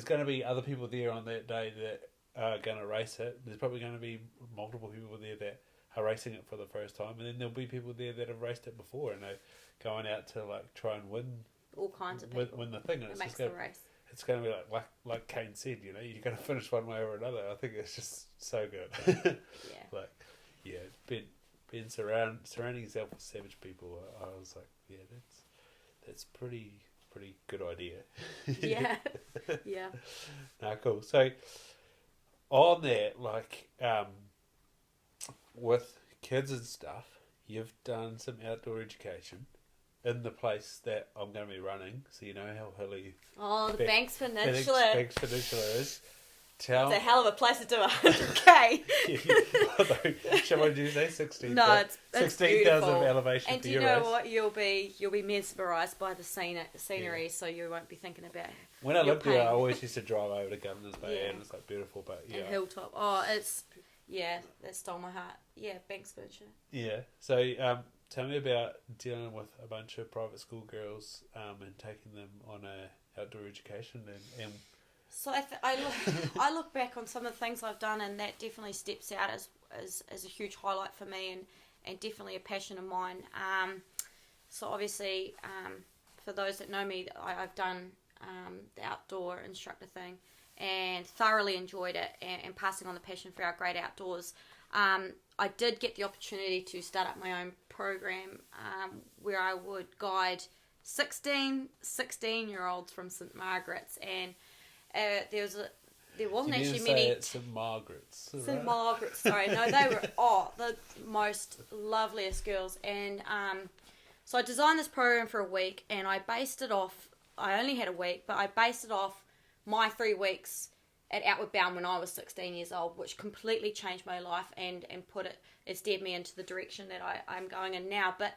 A: going to be other people there on that day that are going to race it. There's probably going to be multiple people there that are racing it for the first time, and then there'll be people there that have raced it before, and they're going out to, like, try and win
B: all kinds of people.
A: Win the thing, and
B: it makes the race.
A: It's going to be like Kane said, you know, you're going to finish one way or another. I think it's just so good. Being surrounding yourself with savage people, I was like, yeah, that's pretty good idea.
B: Yeah.
A: Nah, cool. So on that, like, with kids and stuff, you've done some outdoor education in the place that I'm going to be running, so you know how hilly.
B: Oh, the Banks Peninsula.
A: Banks Peninsula is.
B: It's a hell of a place to do 100k.
A: Shall I say 16?
B: No, it's
A: 16,000 of elevation.
B: And do you know what? You'll be mesmerised by the scenery, so you won't be thinking about.
A: When I lived there, I always used to drive over to Governor's Bay, and it's like beautiful, but
B: and Hilltop. Oh, that stole my heart. Yeah, Banks Peninsula.
A: Yeah. So, tell me about dealing with a bunch of private school girls and taking them on a outdoor education and
B: So I look back on some of the things I've done, and that definitely steps out as a huge highlight for me, and definitely a passion of mine. So obviously, for those that know me, I've done the outdoor instructor thing and thoroughly enjoyed it, and passing on the passion for our great outdoors. I did get the opportunity to start up my own program where I would guide 16-year-olds from St Margaret's, and there wasn't actually many.
A: St Margaret's.
B: St Margaret's, sorry. No, they were the most loveliest girls. And so I designed this program for a week, and I based it off. I only had a week, but I based it off my 3 weeks at Outward Bound when I was 16 years old, which completely changed my life and it steered me into the direction that I'm going in now. But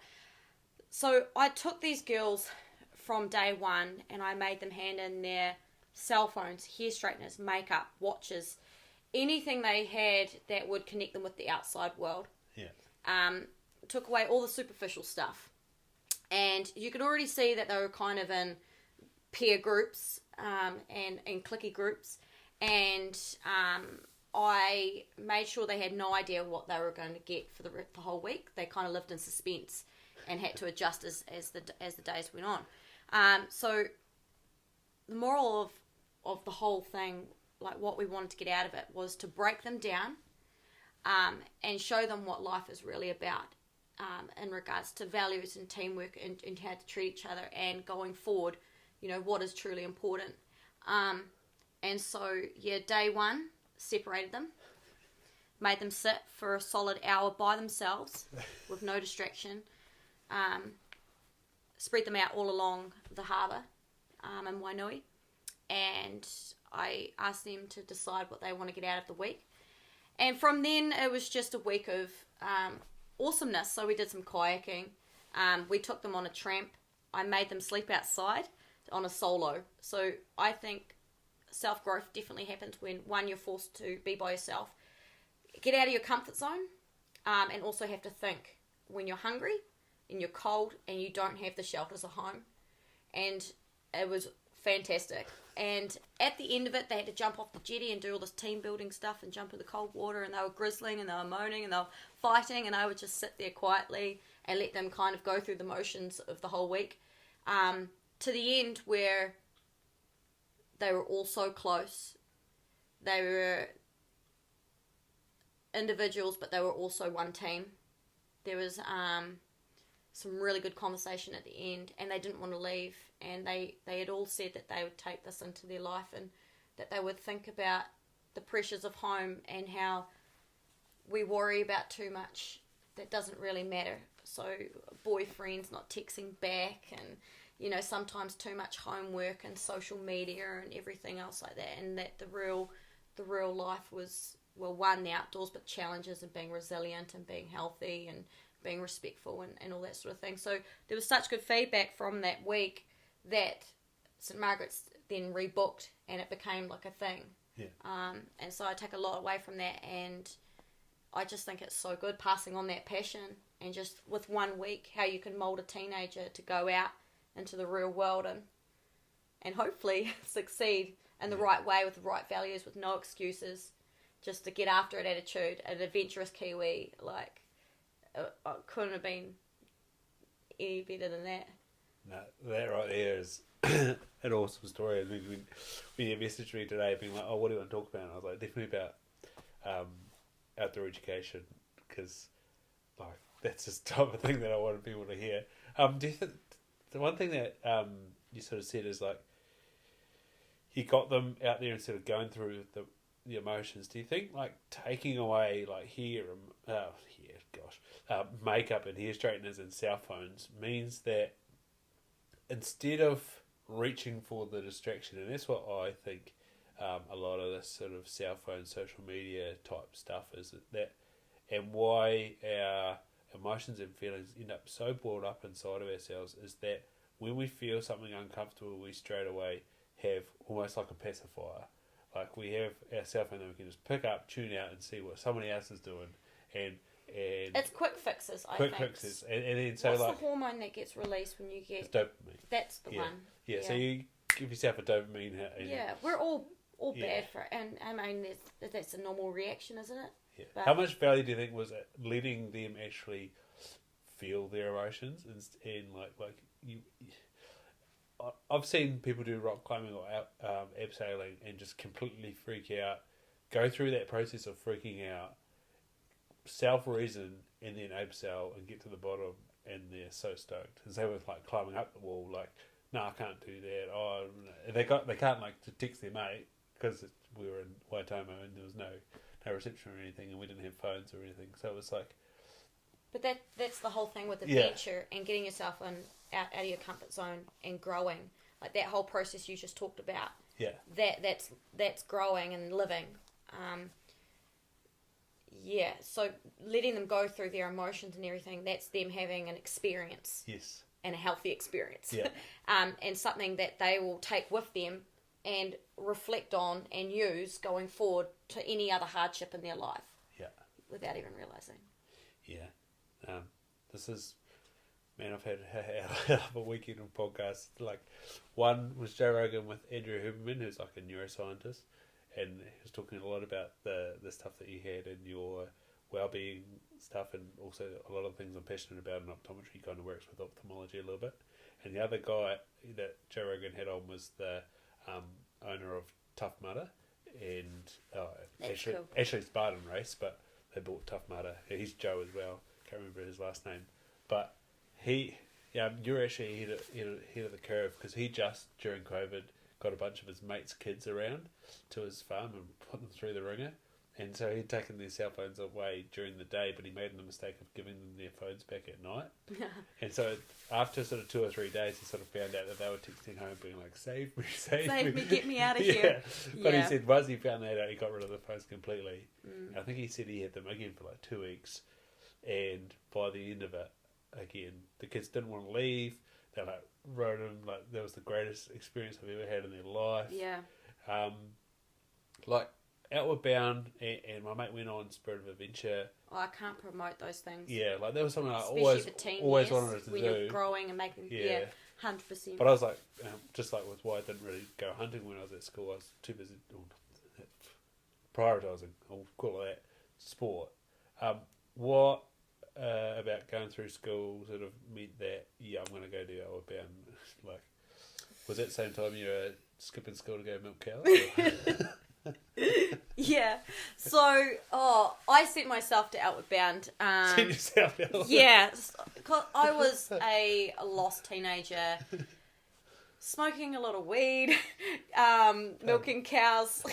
B: so I took these girls from day one, and I made them hand in their cell phones, hair straighteners, makeup, watches, anything they had that would connect them with the outside world.
A: Yeah.
B: Took away all the superficial stuff. And you could already see that they were kind of in peer groups and cliquey groups. And I made sure they had no idea what they were going to get for the whole week. They kind of lived in suspense and had to adjust as the days went on. So the moral of the whole thing, like what we wanted to get out of it, was to break them down and show them what life is really about in regards to values and teamwork and how to treat each other, and going forward, you know, what is truly important. And so, day one, separated them, made them sit for a solid hour by themselves with no distraction, spread them out all along the harbour in Wainui, and I asked them to decide what they want to get out of the week. And from then, it was just a week of awesomeness. So we did some kayaking. We took them on a tramp. I made them sleep outside on a solo. So I think self-growth definitely happens when, one, you're forced to be by yourself. Get out of your comfort zone, and also have to think when you're hungry and you're cold and you don't have the shelters at home. And it was fantastic. And at the end of it, they had to jump off the jetty and do all this team building stuff and jump in the cold water, and they were grizzling and they were moaning and they were fighting, and I would just sit there quietly and let them kind of go through the motions of the whole week, to the end where they were all so close. They were individuals, but they were also one team. There was some really good conversation at the end, and they didn't want to leave, and they had all said that they would take this into their life and that they would think about the pressures of home and how we worry about too much that doesn't really matter. So boyfriends not texting back, and you know, sometimes too much homework and social media and everything else like that, and that the real life was, well, one, the outdoors, but challenges and being resilient and being healthy and being respectful and all that sort of thing. So there was such good feedback from that week that St Margaret's then rebooked, and it became like a thing.
A: Yeah.
B: And so I take a lot away from that, and I just think it's so good passing on that passion, and just with 1 week, how you can mould a teenager to go out into the real world and hopefully succeed in the right way with the right values, with no excuses, just to get after it attitude, an adventurous Kiwi. Like, I couldn't have been any better than that.
A: No, that right there is an awesome story. When you messaged me today being like, oh, what do you want to talk about? And I was like, definitely about outdoor education, because like, that's just the type of thing that I want people to hear. Do you think the one thing that you sort of said is like, you got them out there instead of going through the emotions? Do you think like taking away like makeup and hair straighteners and cell phones means that instead of reaching for the distraction, and that's what I think a lot of this sort of cell phone, social media type stuff is, that, and why our emotions and feelings end up so boiled up inside of ourselves, is that when we feel something uncomfortable, we straight away have almost like a pacifier. Like, we have our cell phone that we can just pick up, tune out, and see what somebody else is doing, and
B: it's quick fixes.
A: Quick fixes, and then so
B: what's
A: like
B: the hormone that gets released when you get?
A: It's dopamine.
B: That's the one.
A: Yeah. So you give yourself a dopamine hit.
B: Yeah, we're all bad for it, and I mean that's a normal reaction, isn't it?
A: Yeah.
B: But
A: how much value do you think was it letting them actually feel their emotions and like you? I've seen people do rock climbing or abseiling and just completely freak out, go through that process of freaking out, self-reason, and then abseil and get to the bottom, and they're so stoked. Because they were like climbing up the wall, like, no, I can't do that. Oh, they can't like to text their mate because we were in Waitomo and there was no reception or anything, and we didn't have phones or anything. So it was like.
B: But that's the whole thing with adventure and getting yourself out of your comfort zone and growing. Like that whole process you just talked about.
A: Yeah.
B: That's growing and living. Yeah. So letting them go through their emotions and everything, that's them having an experience.
A: Yes.
B: And a healthy experience.
A: Yeah.
B: And something that they will take with them and reflect on and use going forward to any other hardship in their life.
A: Yeah.
B: Without even realising.
A: Yeah. This is, man, I've had a weekend of podcasts. Like, one was Joe Rogan with Andrew Huberman, who's like a neuroscientist, and he was talking a lot about the stuff that you had in your well-being stuff, and also a lot of things I'm passionate about in optometry. Kind of works with ophthalmology a little bit. And the other guy that Joe Rogan had on was the owner of Tough Mudder, and actually Spartan Race, but they bought Tough Mudder. He's Joe as well. Can't remember his last name, but you're actually ahead of the curve, because he just during COVID got a bunch of his mates' kids around to his farm and put them through the ringer, And so he'd taken their cell phones away during the day, but he made the mistake of giving them their phones back at night. And so after sort of 2 or 3 days, he sort of found out that they were texting home being like, save me,
B: get me out of here.
A: But he said once he found that out, he got rid of the phones completely. I think he said he had them again for like 2 weeks. And by the end of it, again, the kids didn't want to leave. They like wrote him like that was the greatest experience I've ever had in their life.
B: Yeah.
A: Like Outward Bound, and my mate went on Spirit of Adventure.
B: Oh, I can't promote those things.
A: Yeah, like that was something I
B: especially
A: always
B: for teen
A: wanted
B: years,
A: to
B: when
A: do.
B: you're growing and making 100%.
A: But I was like, just like with why I didn't really go hunting when I was at school, I was too busy prioritising. I'll call it that sport. What about going through school sort of meant that I'm going to go do Outward Bound? Like, was that the same time you were skipping school to go milk cows?
B: Yeah. So, I sent myself to Outward Bound.
A: Sent yourself out?
B: Yeah. Cause I was a lost teenager, smoking a lot of weed, milking cows,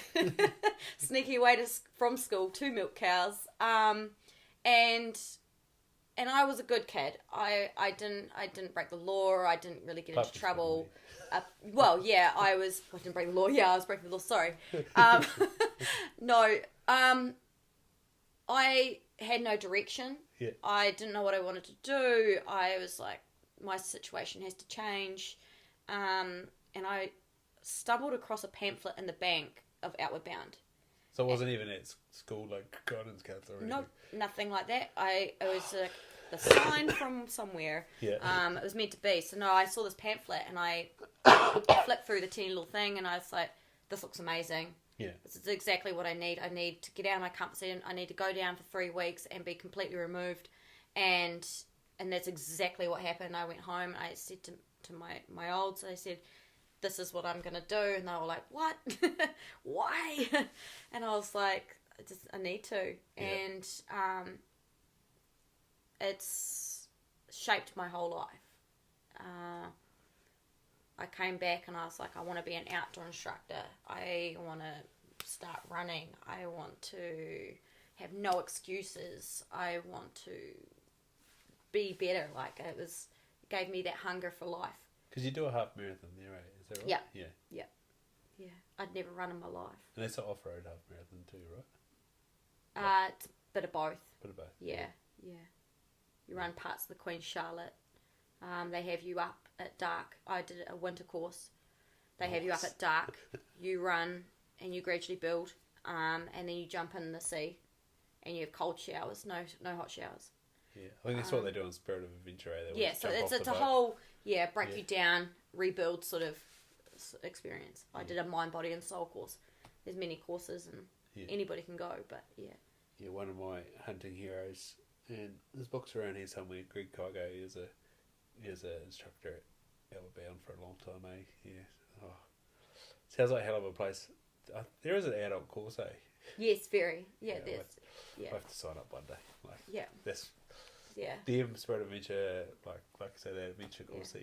B: sneaking away from school to milk cows, and I was a good kid. I didn't break the law. I didn't really get into trouble. I didn't break the law. Yeah, I was breaking the law. Sorry. No. I had no direction.
A: Yeah.
B: I didn't know what I wanted to do. I was like, my situation has to change. And I stumbled across a pamphlet in the bank of Outward Bound.
A: So it wasn't even at school, like guidance counselor or anything?
B: No, nothing like that. It was a sign from somewhere.
A: Yeah.
B: It was meant to be. So no, I saw this pamphlet and I flipped through the teeny little thing and I was like, this looks amazing.
A: Yeah.
B: This is exactly what I need. I need to get out of my comfort zone. I need to go down for 3 weeks and be completely removed. And that's exactly what happened. I went home and I said to my olds, I said, this is what I'm going to do. And they were like, what? Why? And I was like, I need to.
A: Yeah.
B: And it's shaped my whole life. I came back and I was like, I want to be an outdoor instructor. I want to start running. I want to have no excuses. I want to be better. Like it gave me that hunger for life.
A: Because you do a half marathon there, right? Is that right?
B: Yeah.
A: Yeah.
B: Yeah. I'd never run in my life.
A: And that's an off-road half marathon too, right?
B: It's a bit of both.
A: Bit of both.
B: Yeah. You run parts of the Queen Charlotte. They have you up at dark. I did a winter course. They have you up at dark. You run and you gradually build. And then you jump in the sea. And you have cold showers. No hot showers.
A: Yeah, I think that's what they do on Spirit of Adventure.
B: So it's a whole break you down, rebuild sort of experience. I did a mind, body and soul course. There's many courses and anybody can go, but yeah.
A: Yeah, one of my hunting heroes, and there's books around here somewhere. Greg Kygo is an instructor at Outward Bound for a long time, eh? Yeah. Oh. Sounds like a hell of a place. There is an adult course, eh?
B: Yes, very. Yeah,
A: I
B: there's.
A: have to sign up one day. Like,
B: yeah.
A: That's.
B: Yeah.
A: The Spirit of Adventure, like I say, that adventure course that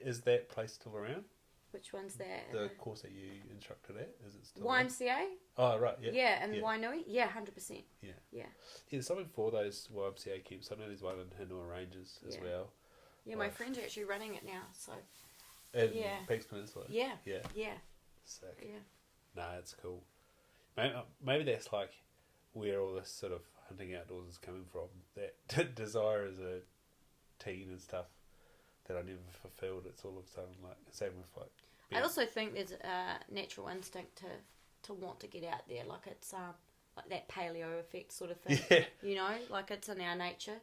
A: is that place still around?
B: Which one's that?
A: The course that you instructed at, is it still
B: YMCA?
A: around? Oh, right, yeah.
B: Yeah, and Wainui? Yeah, 100%.
A: Yeah.
B: Yeah.
A: There's something for those YMCA camps. I know there's one in Hinua Ranges as well.
B: Yeah, my friends are actually running it now, so.
A: In Peaks Peninsula?
B: Yeah.
A: Yeah.
B: Yeah.
A: Sick.
B: Yeah.
A: Nah, it's cool. Maybe that's like where all this sort of hunting outdoors is coming from. That desire as a teen and stuff that I never fulfilled. It's all of a sudden like same with like.
B: I also think there's a natural instinct to want to get out there. Like it's like that paleo effect sort of thing.
A: Yeah.
B: You know, like it's in our nature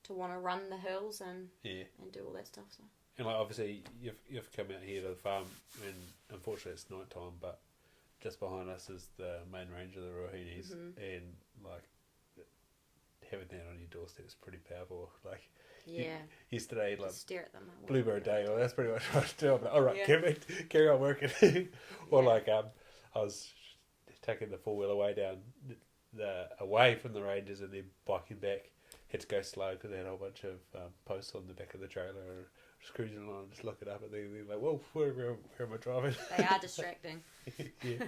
B: to want to run the hills and do all that stuff. So.
A: And like obviously you've come out here to the farm, and unfortunately it's night time, but just behind us is the main range of the Rohini's, and like having that on your doorstep is pretty powerful. Like yesterday, like
B: stare at them.
A: Bluebird Day, well, that's pretty much what I do. I'm like, all right, carry on working. Or like I was taking the 4-wheeler away down away from the ranges and then biking back. Had to go slow because they had a whole bunch of posts on the back of the trailer. And just cruising along, just looking up at them, and like, whoa, where am I driving?
B: They are distracting.
A: Yeah.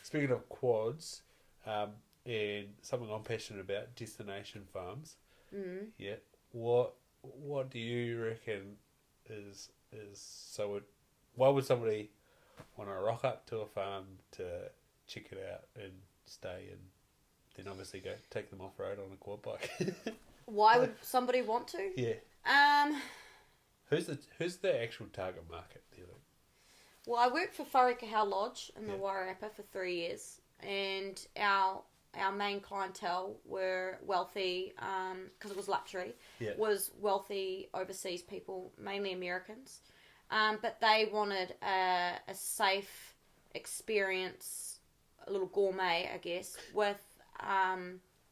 A: Speaking of quads, and something I'm passionate about, destination farms.
B: Mm.
A: Yeah. What do you reckon is so? Why would somebody want to rock up to a farm to check it out and stay, and then obviously go take them off road on a quad bike?
B: Why would somebody want to?
A: Yeah. Who's the actual target market? Do you think?
B: Well, I worked for Wharekauhau Lodge in the Wairarapa for 3 years, and our main clientele were wealthy, because it was luxury, was wealthy overseas people, mainly Americans. But they wanted a safe experience, a little gourmet, I guess, with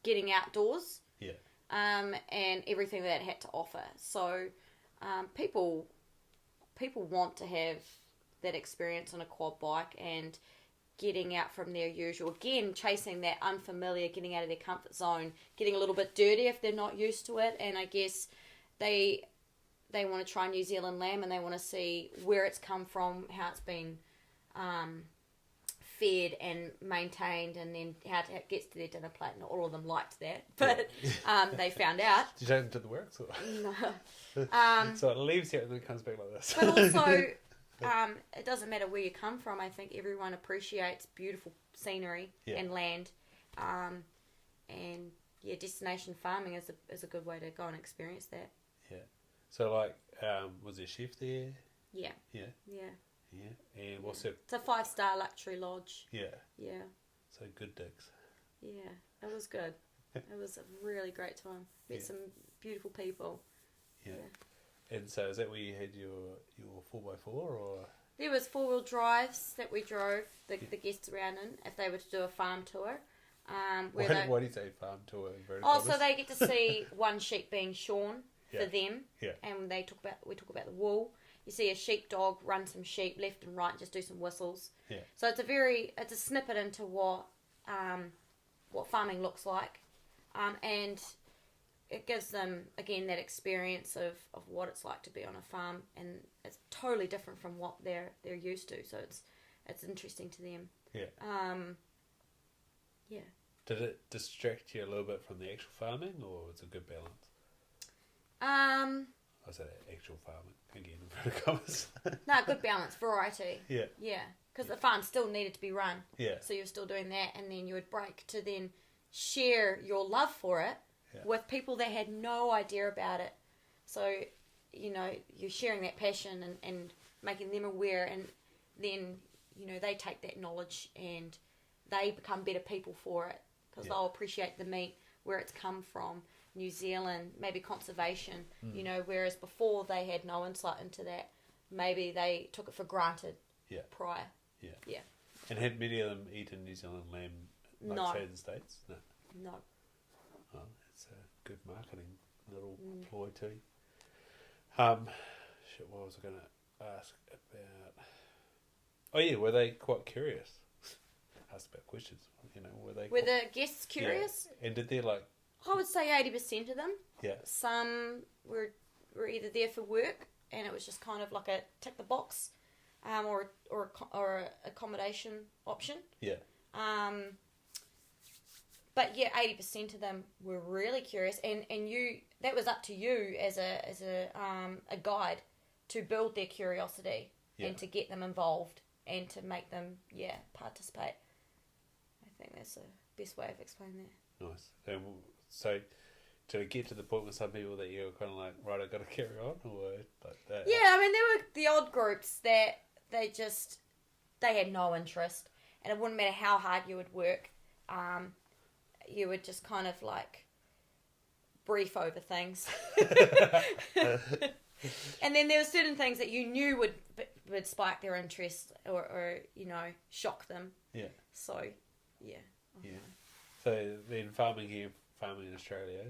B: getting outdoors.
A: Yeah.
B: And everything that it had to offer. So people want to have that experience on a quad bike and getting out from their usual, again, chasing that unfamiliar, getting out of their comfort zone, getting a little bit dirty if they're not used to it. And I guess they want to try New Zealand lamb, and they want to see where it's come from, how it's been fed and maintained, and then how it gets to their dinner plate. Not all of them liked that, but they found out.
A: Did you take them to the works? Or?
B: No.
A: So it leaves here and then it comes back like this.
B: But also, it doesn't matter where you come from. I think everyone appreciates beautiful scenery and land. And destination farming is a good way to go and experience that. Yeah.
A: So like, was there a chef there?
B: Yeah.
A: Yeah.
B: Yeah.
A: Yeah. And what's it?
B: It's a 5-star luxury lodge.
A: Yeah.
B: Yeah.
A: So good digs.
B: Yeah, it was good. It was a really great time. Met some beautiful people.
A: Yeah. And so is that where you had your 4x4 or?
B: There was 4-wheel drives that we drove the guests around in if they were to do a farm tour.
A: Why do you say farm tour?
B: So they get to see one sheep being shorn for them.
A: Yeah.
B: And we talk about the wool. You see a sheepdog run some sheep left and right, just do some whistles. Yeah. So it's a snippet into what farming looks like, and it gives them again that experience of what it's like to be on a farm, and it's totally different from what they're used to. So it's interesting to them. Yeah. Yeah.
A: Did it distract you a little bit from the actual farming, or was it a good balance? I said actual farming again, inverted commas.
B: No, good balance, variety.
A: Yeah.
B: Yeah, because the farm still needed to be run.
A: Yeah.
B: So you're still doing that, and then you would break to then share your love for it with people that had no idea about it. So, you're sharing that passion and making them aware, and then, they take that knowledge and they become better people for it, because they'll appreciate the meat, where it's come from. New Zealand, maybe conservation, whereas before they had no insight into that. Maybe they took it for granted prior. Yeah. Yeah.
A: And had many of them eaten New Zealand lamb, say in the States? No.
B: No.
A: Oh, it's a good marketing little ploy too. What was I going to ask about? Oh yeah, were they quite curious? Asked about questions. Were
B: the guests curious?
A: Yeah. And did they
B: I would say 80% of them.
A: Yeah.
B: Some were either there for work, and it was just kind of like a tick the box, or a accommodation option. Yeah. But yeah, 80% of them were really curious, and that was up to you as a guide to build their curiosity and to get them involved and to make them participate. I think that's the best way of explaining that.
A: Nice. So, to get to the point with some people that you're kind of like, right, I've got to carry on, or like that?
B: Yeah, I mean, there were the odd groups that they had no interest, and it wouldn't matter how hard you would work, you would just kind of like brief over things. And then there were certain things that you knew would spike their interest or shock them. Yeah. So, yeah.
A: Yeah. So then farming here, farming in Australia,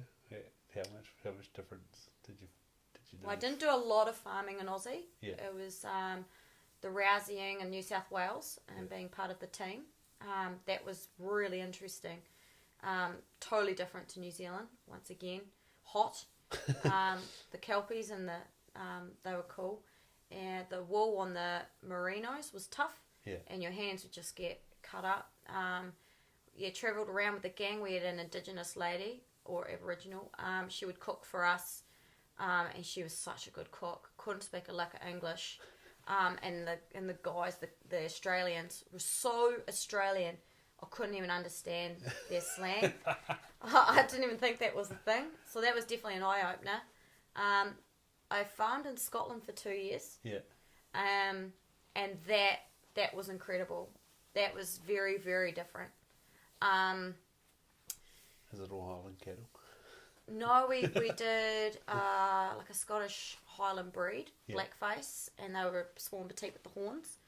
A: how much difference did you notice?
B: Well, I didn't do a lot of farming in Aussie. Yeah. It was the rousying in New South Wales and being part of the team. That was really interesting. Totally different to New Zealand. Once again, hot. The kelpies and they were cool. And the wool on the merinos was tough. Yeah. And your hands would just get cut up. travelled around with the gang. We had an Indigenous lady, or Aboriginal. She would cook for us, and she was such a good cook. Couldn't speak a lick of English. And the guys, the Australians, were so Australian, I couldn't even understand their slang. I didn't even think that was a thing. So that was definitely an eye-opener. I farmed in Scotland for 2 years.
A: Yeah.
B: And that was incredible. That was very, very different.
A: Is it all Highland cattle?
B: No, we did like a Scottish Highland breed, blackface, and they were sworn petite with the horns.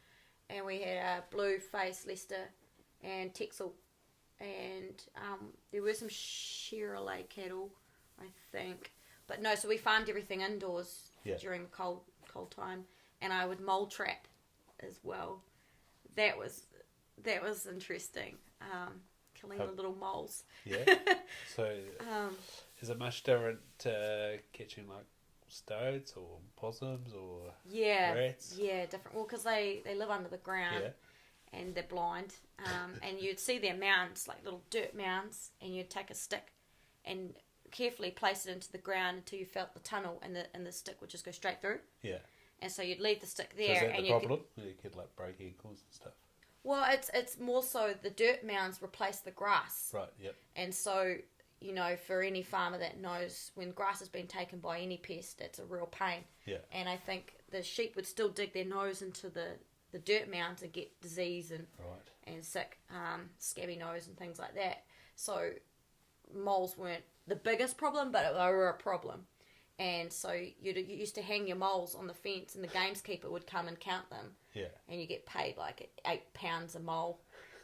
B: And we had a blue face leister and Texal, and there were some shearing cattle, I think. But no, so we farmed everything indoors during the cold time, and I would mole trap as well. That was interesting. Killing the little moles.
A: Yeah. So, is it much different to catching like stoats or possums or rats?
B: Yeah, different. Well, because they live under the ground and they're blind. And you'd see their mounds, like little dirt mounds, and you'd take a stick and carefully place it into the ground until you felt the tunnel, and the stick would just go straight through. Yeah. And so you'd leave the stick there.
A: So is that the problem? You could like break ankles and stuff.
B: Well, it's more so the dirt mounds replace the grass.
A: Right, yep.
B: And so, for any farmer that knows, when grass has been taken by any pest, it's a real pain. Yeah. And I think the sheep would still dig their nose into the dirt mounds and get disease and sick, scabby nose and things like that. So moles weren't the biggest problem, but they were a problem. And so you used to hang your moles on the fence, and the gameskeeper would come and count them. Yeah. And you get paid like £8 a mole,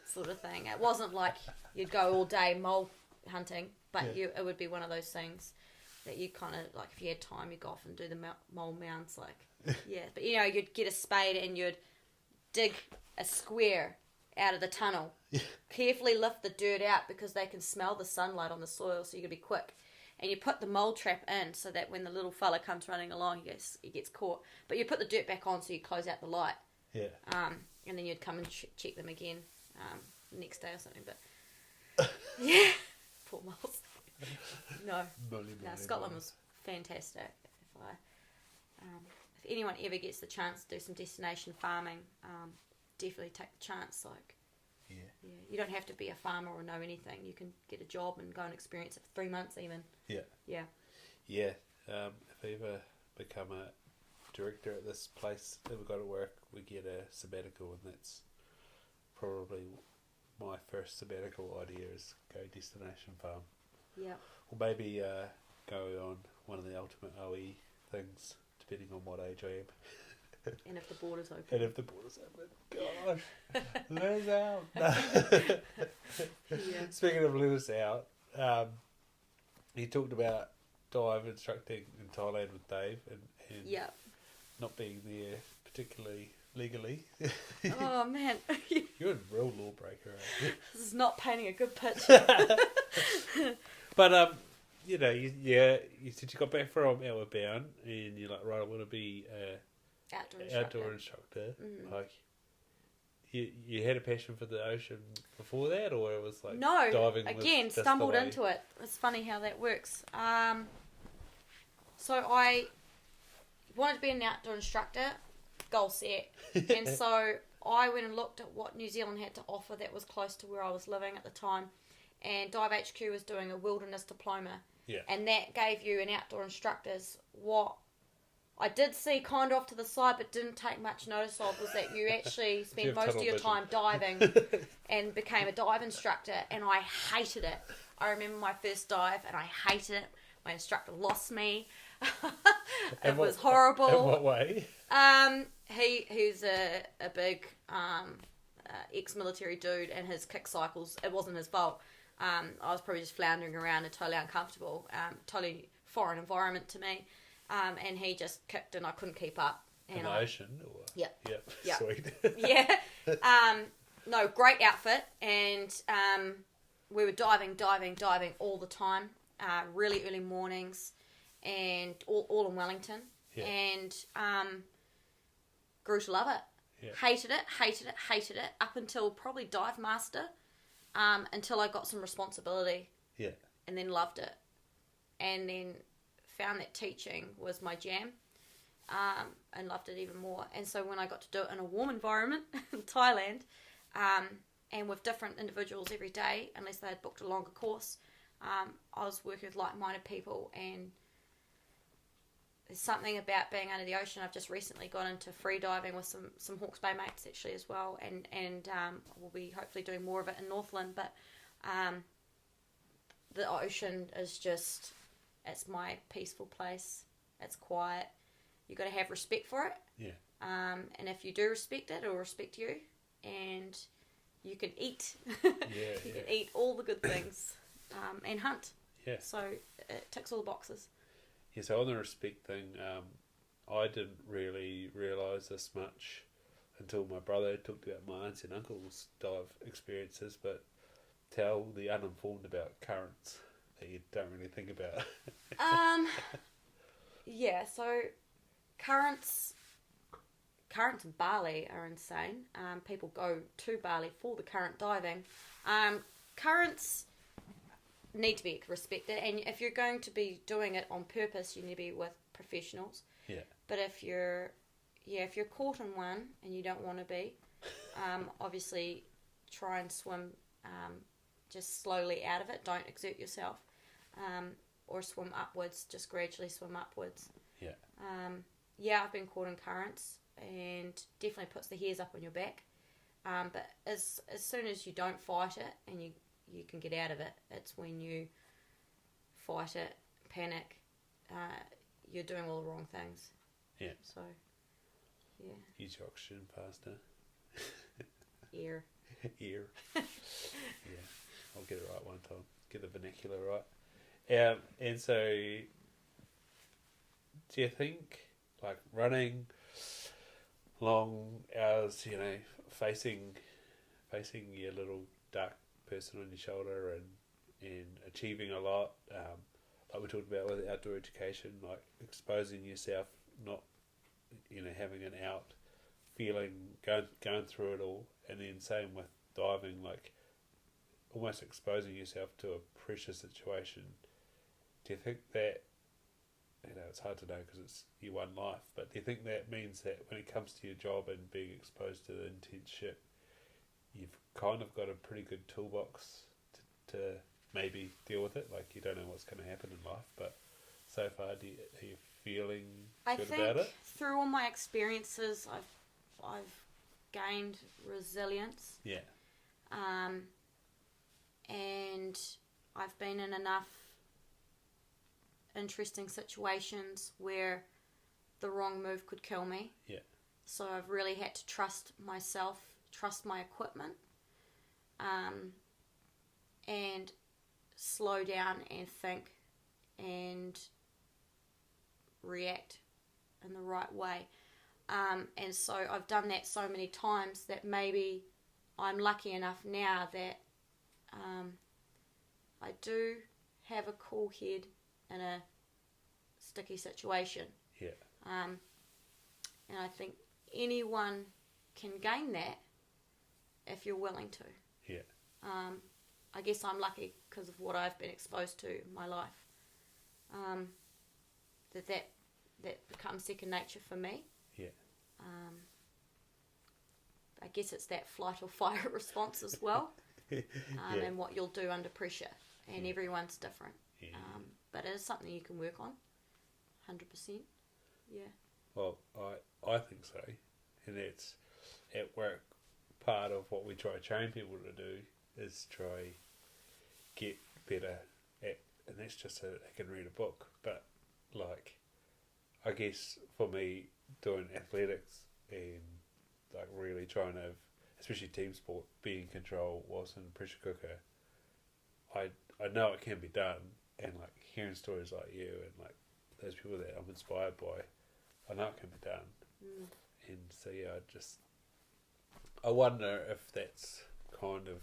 B: sort of thing. It wasn't like you'd go all day mole hunting, but it would be one of those things that you kind of like, if you had time, you'd go off and do the mole mounds, like But you'd get a spade and you'd dig a square out of the tunnel. Yeah. Carefully lift the dirt out because they can smell the sunlight on the soil, so you got to be quick. And you put the mole trap in so that when the little fella comes running along, he gets caught. But you put the dirt back on so you close out the light. Yeah. And then you'd come and check them again the next day or something. But yeah, poor moles. No, Scotland was fantastic. If anyone ever gets the chance to do some destination farming, definitely take the chance. Yeah, you don't have to be a farmer or know anything. You can get a job and go and experience it for 3 months even. Yeah. If
A: I ever become a director at this place that we got to work, we get a sabbatical, and that's probably my first sabbatical idea is go destination farm. Yeah. Or maybe go on one of the ultimate OE things, depending on what age I am.
B: And if the border's open.
A: Gosh, let us out. Speaking of let us out, you talked about dive instructing in Thailand with Dave and not being there particularly legally.
B: Oh man,
A: you're a real lawbreaker, aren't you?
B: This is not painting a good picture.
A: But you said you got back from Outward Bound and you're like, right, I want to be outdoor instructor. Mm-hmm. Like, you had a passion for the ocean before that, or it was like diving? No,
B: again, stumbled into it. It's funny how that works. So I wanted to be an outdoor instructor, goal set, and so I went and looked at what New Zealand had to offer that was close to where I was living at the time, and Dive HQ was doing a wilderness diploma, and that gave you an outdoor instructor's what I did see kind of off to the side but didn't take much notice of was that you actually spend most of your time diving and became a dive instructor, and I hated it. I remember my first dive and I hated it. My instructor lost me. It was horrible.
A: In what way?
B: He's a big ex-military dude, and his kick cycles, it wasn't his fault. I was probably just floundering around and totally uncomfortable, totally foreign environment to me. And he just kicked and I couldn't keep up.
A: In the ocean? Or?
B: Yep.
A: Sweet.
B: Yeah. No, great outfit. And we were diving all the time. Really early mornings. And all in Wellington. Yeah. And grew to love it. Yeah. Hated it. Up until probably Dive Master. until I got some responsibility.
A: Yeah.
B: And then loved it. And then found that teaching was my jam. And loved it even more. And so when I got to do it in a warm environment in Thailand, and with different individuals every day, unless they had booked a longer course, I was working with like-minded people, and there's something about being under the ocean. I've just recently got into free diving with some Hawke's Bay mates actually as well, and we'll be hopefully doing more of it in Northland, but the ocean is just, it's my peaceful place. It's quiet. You've got to have respect for it.
A: Yeah.
B: And if you do respect it, it'll respect you, and you can eat.
A: Yeah,
B: you can eat all the good things, and hunt.
A: Yeah.
B: So it ticks all the boxes.
A: Yeah, so on the respect thing, I didn't really realise this much until my brother talked about my aunts and uncles' dive experiences, but tell the uninformed about currents that you don't really think about.
B: Yeah, so currents in Bali are insane. People go to Bali for the current diving. Currents need to be respected, and if you're going to be doing it on purpose, you need to be with professionals.
A: Yeah.
B: But if you're caught in one and you don't want to be, obviously try and swim just slowly out of it. Don't exert yourself, or swim upwards. Just gradually swim upwards.
A: Yeah.
B: Yeah, I've been caught in currents, and definitely puts the hairs up on your back. But as soon as you don't fight it and you can get out of it, it's when you fight it, panic, you're doing all the wrong things.
A: Yeah.
B: So, yeah.
A: Use your oxygen faster.
B: Ear.
A: Ear. Yeah. I'll get it right one time. Get the vernacular right. And so, do you think, like, running long hours, facing your little dark person on your shoulder and achieving a lot, like we talked about with outdoor education, like exposing yourself, not having an out feeling, going through it all, and then same with diving, like almost exposing yourself to a pressure situation. Do you think that, it's hard to know because it's your one life, but do you think that means that when it comes to your job and being exposed to the intense shit, you've kind of got a pretty good toolbox to maybe deal with it? Like, you don't know what's going to happen in life, but so far, are you feeling good about it?
B: I think through all my experiences, I've gained resilience.
A: Yeah.
B: And I've been in enough interesting situations where the wrong move could kill me.
A: Yeah.
B: So I've really had to trust myself, trust my equipment, and slow down and think and react in the right way. And so I've done that so many times that maybe I'm lucky enough now that I do have a cool head in a sticky situation.
A: Yeah.
B: And I think anyone can gain that if you're willing to.
A: Yeah.
B: I guess I'm lucky because of what I've been exposed to in my life. That becomes second nature for me.
A: Yeah.
B: I guess it's that flight or fight response as well.
A: Yeah.
B: And what you'll do under pressure. And everyone's different.
A: Yeah.
B: But it is something you can work on. 100%. Yeah.
A: Well, I think so. And that's at work, part of what we try to train people to do is try get better at, and that's just so that they can read a book. But, like, I guess for me, doing athletics and, like, really trying to, especially team sport, be in control whilst in the pressure cooker, I know it can be done, and, like, hearing stories like you and, like, those people that I'm inspired by, I know it can be done. And so, yeah, I wonder if that's kind of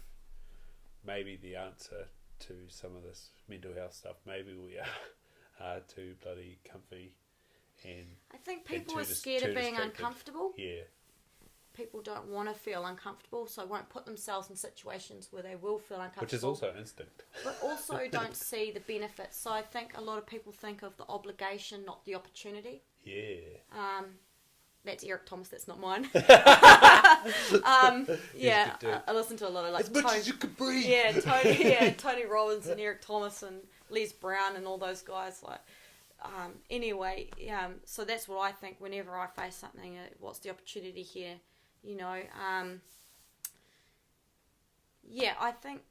A: maybe the answer to some of this mental health stuff. Maybe we are too bloody comfy, and
B: I think people are scared of being uncomfortable.
A: Yeah.
B: people don't want to feel uncomfortable, so won't put themselves in situations where they will feel uncomfortable.
A: Which is also instinct.
B: But also don't see the benefits. So I think a lot of people think of the obligation, not the opportunity.
A: Yeah.
B: That's Eric Thomas, that's not mine.
A: Yeah,
B: I listen to a lot of like
A: as much as you could breathe.
B: Tony Robbins and Eric Thomas and Les Brown and all those guys. Like, so that's what I think whenever I face something. What's the opportunity here? You know, I think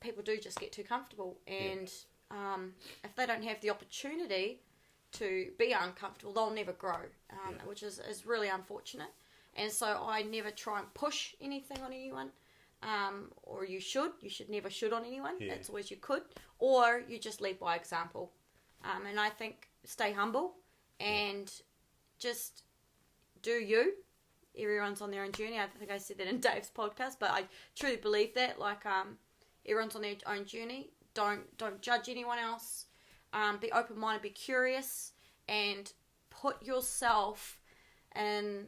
B: people do just get too comfortable, and if they don't have the opportunity to be uncomfortable, they'll never grow, which is really unfortunate. And so I never try and push anything on anyone, or you should never should on anyone. It's always you could, or you just lead by example. And I think stay humble and just do you. Everyone's on their own journey. I think I said that in Dave's podcast, but I truly believe that. Like, everyone's on their own journey. Don't judge anyone else. Be open-minded, be curious, and put yourself in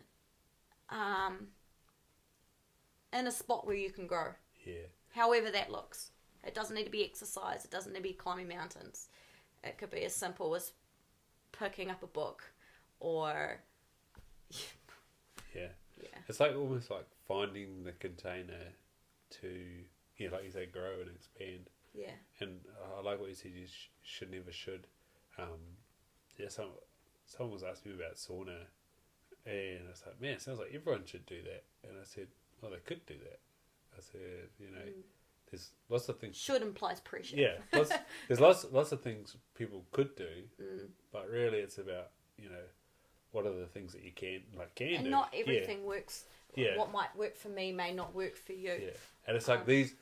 B: a spot where you can grow.
A: Yeah.
B: However that looks. It doesn't need to be exercise. It doesn't need to be climbing mountains. It could be as simple as picking up a book, or
A: yeah. It's like almost like finding the container to, like you say, grow and expand.
B: Yeah.
A: And I like what you said, you should never should. Someone was asking me about sauna, and I was like, man, it sounds like everyone should do that. And I said, well, they could do that. I said, there's lots of things.
B: Should implies pressure.
A: Yeah, there's lots of things people could do, but really it's about, what are the things that you can do.
B: And not everything works.
A: Yeah.
B: What might work for me may not work for you.
A: Yeah, and it's like these.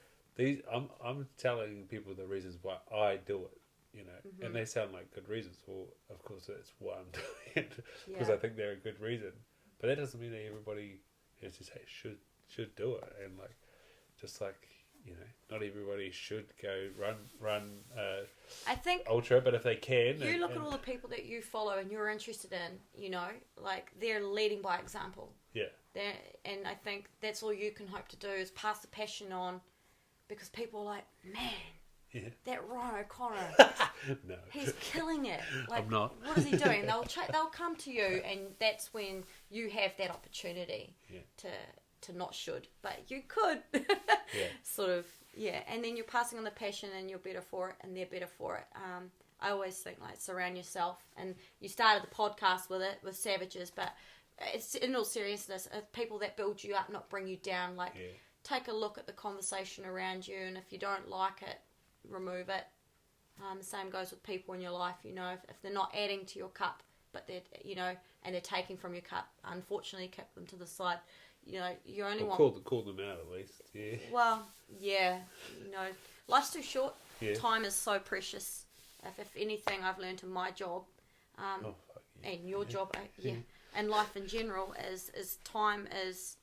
A: I'm telling people the reasons why I do it, and they sound like good reasons. Well, of course, that's why I'm doing it because I think they're a good reason. But that doesn't mean that everybody, as you say, should do it. And not everybody should go run.
B: I think
A: ultra, but if they can,
B: you look at all the people that you follow and you're interested in, they're leading by example.
A: Yeah.
B: And I think that's all you can hope to do is pass the passion on. Because people are like, man, that Ryan O'Connor,
A: no,
B: he's killing it. Like,
A: I'm not.
B: What is he doing? They'll come to you, and that's when you have that opportunity to not should, but you could, sort of, And then you're passing on the passion, and you're better for it, and they're better for it. I always think surround yourself, and you started the podcast with savages, but it's in all seriousness, people that build you up, not bring you down. Take a look at the conversation around you, and if you don't like it, remove it. The same goes with people in your life. If they're not adding to your cup, but they're and they're taking from your cup, unfortunately, keep them to the side. You only want
A: call them out at least. Yeah.
B: Well, yeah. Life's too short.
A: Yeah.
B: Time is so precious. If anything, I've learned in my job, and your job, and life in general, is time is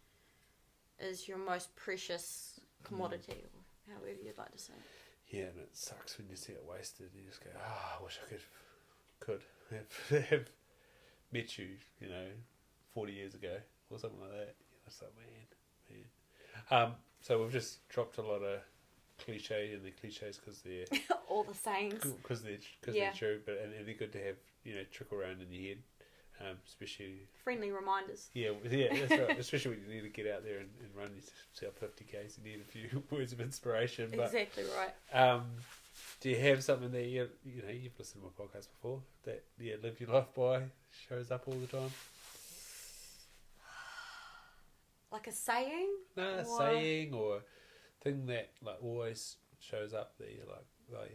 B: your most precious commodity, or however you'd like to say it.
A: Yeah, and it sucks when you see it wasted. You just go, I wish I could have met you, 40 years ago or something like that. It's like, man. So we've just dropped a lot of cliche, and the cliches because they're
B: all the sayings,
A: because they're true, but and they're good to have, trickle around in your head. Especially
B: friendly reminders.
A: Yeah, that's right. Especially when you need to get out there and run yourself 50Ks, you need a few words of inspiration. But,
B: exactly right.
A: Do you have something that you've listened to my podcast before that live your life by, shows up all the time?
B: Like a saying?
A: No, saying or thing that always shows up that you're like,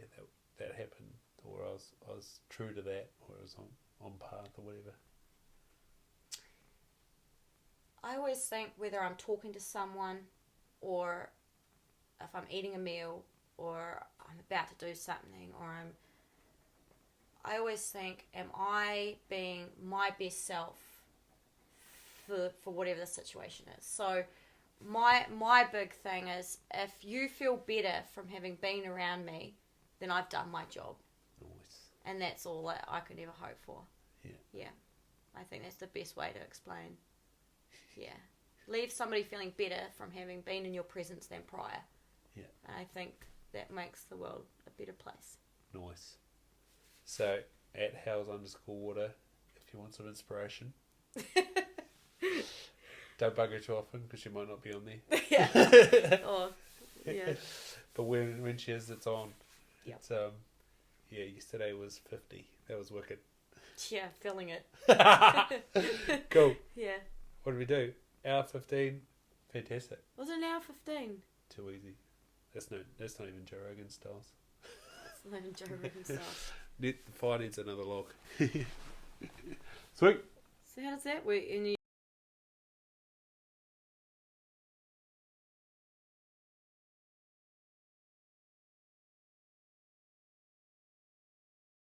A: that happened, or I was true to that, or I was on path or whatever.
B: I always think whether I'm talking to someone, or if I'm eating a meal, or I'm about to do something, or I always think, am I being my best self for whatever the situation is? So my big thing is, if you feel better from having been around me, then I've done my job.
A: Nice.
B: And that's all that I could ever hope for.
A: Yeah.
B: Yeah. I think that's the best way to explain. Yeah. leave somebody feeling better from having been in your presence than prior.
A: Yeah.
B: And I think that makes the world a better place.
A: Nice. So, at Helz_water, if you want some inspiration. Don't bug her too often because she might not be on there.
B: Yeah. Oh, yeah.
A: But when she is, it's on.
B: Yep.
A: It's, yesterday was 50. That was wicked.
B: Yeah, feeling it.
A: Cool.
B: Yeah.
A: What did we do? Hour 15. Fantastic.
B: Was it an hour 15?
A: Too easy. That's not even Joe Rogan styles.
B: It's not even Joe Rogan stuff.
A: The fire needs another log. Sweet.
B: So how does that work? And you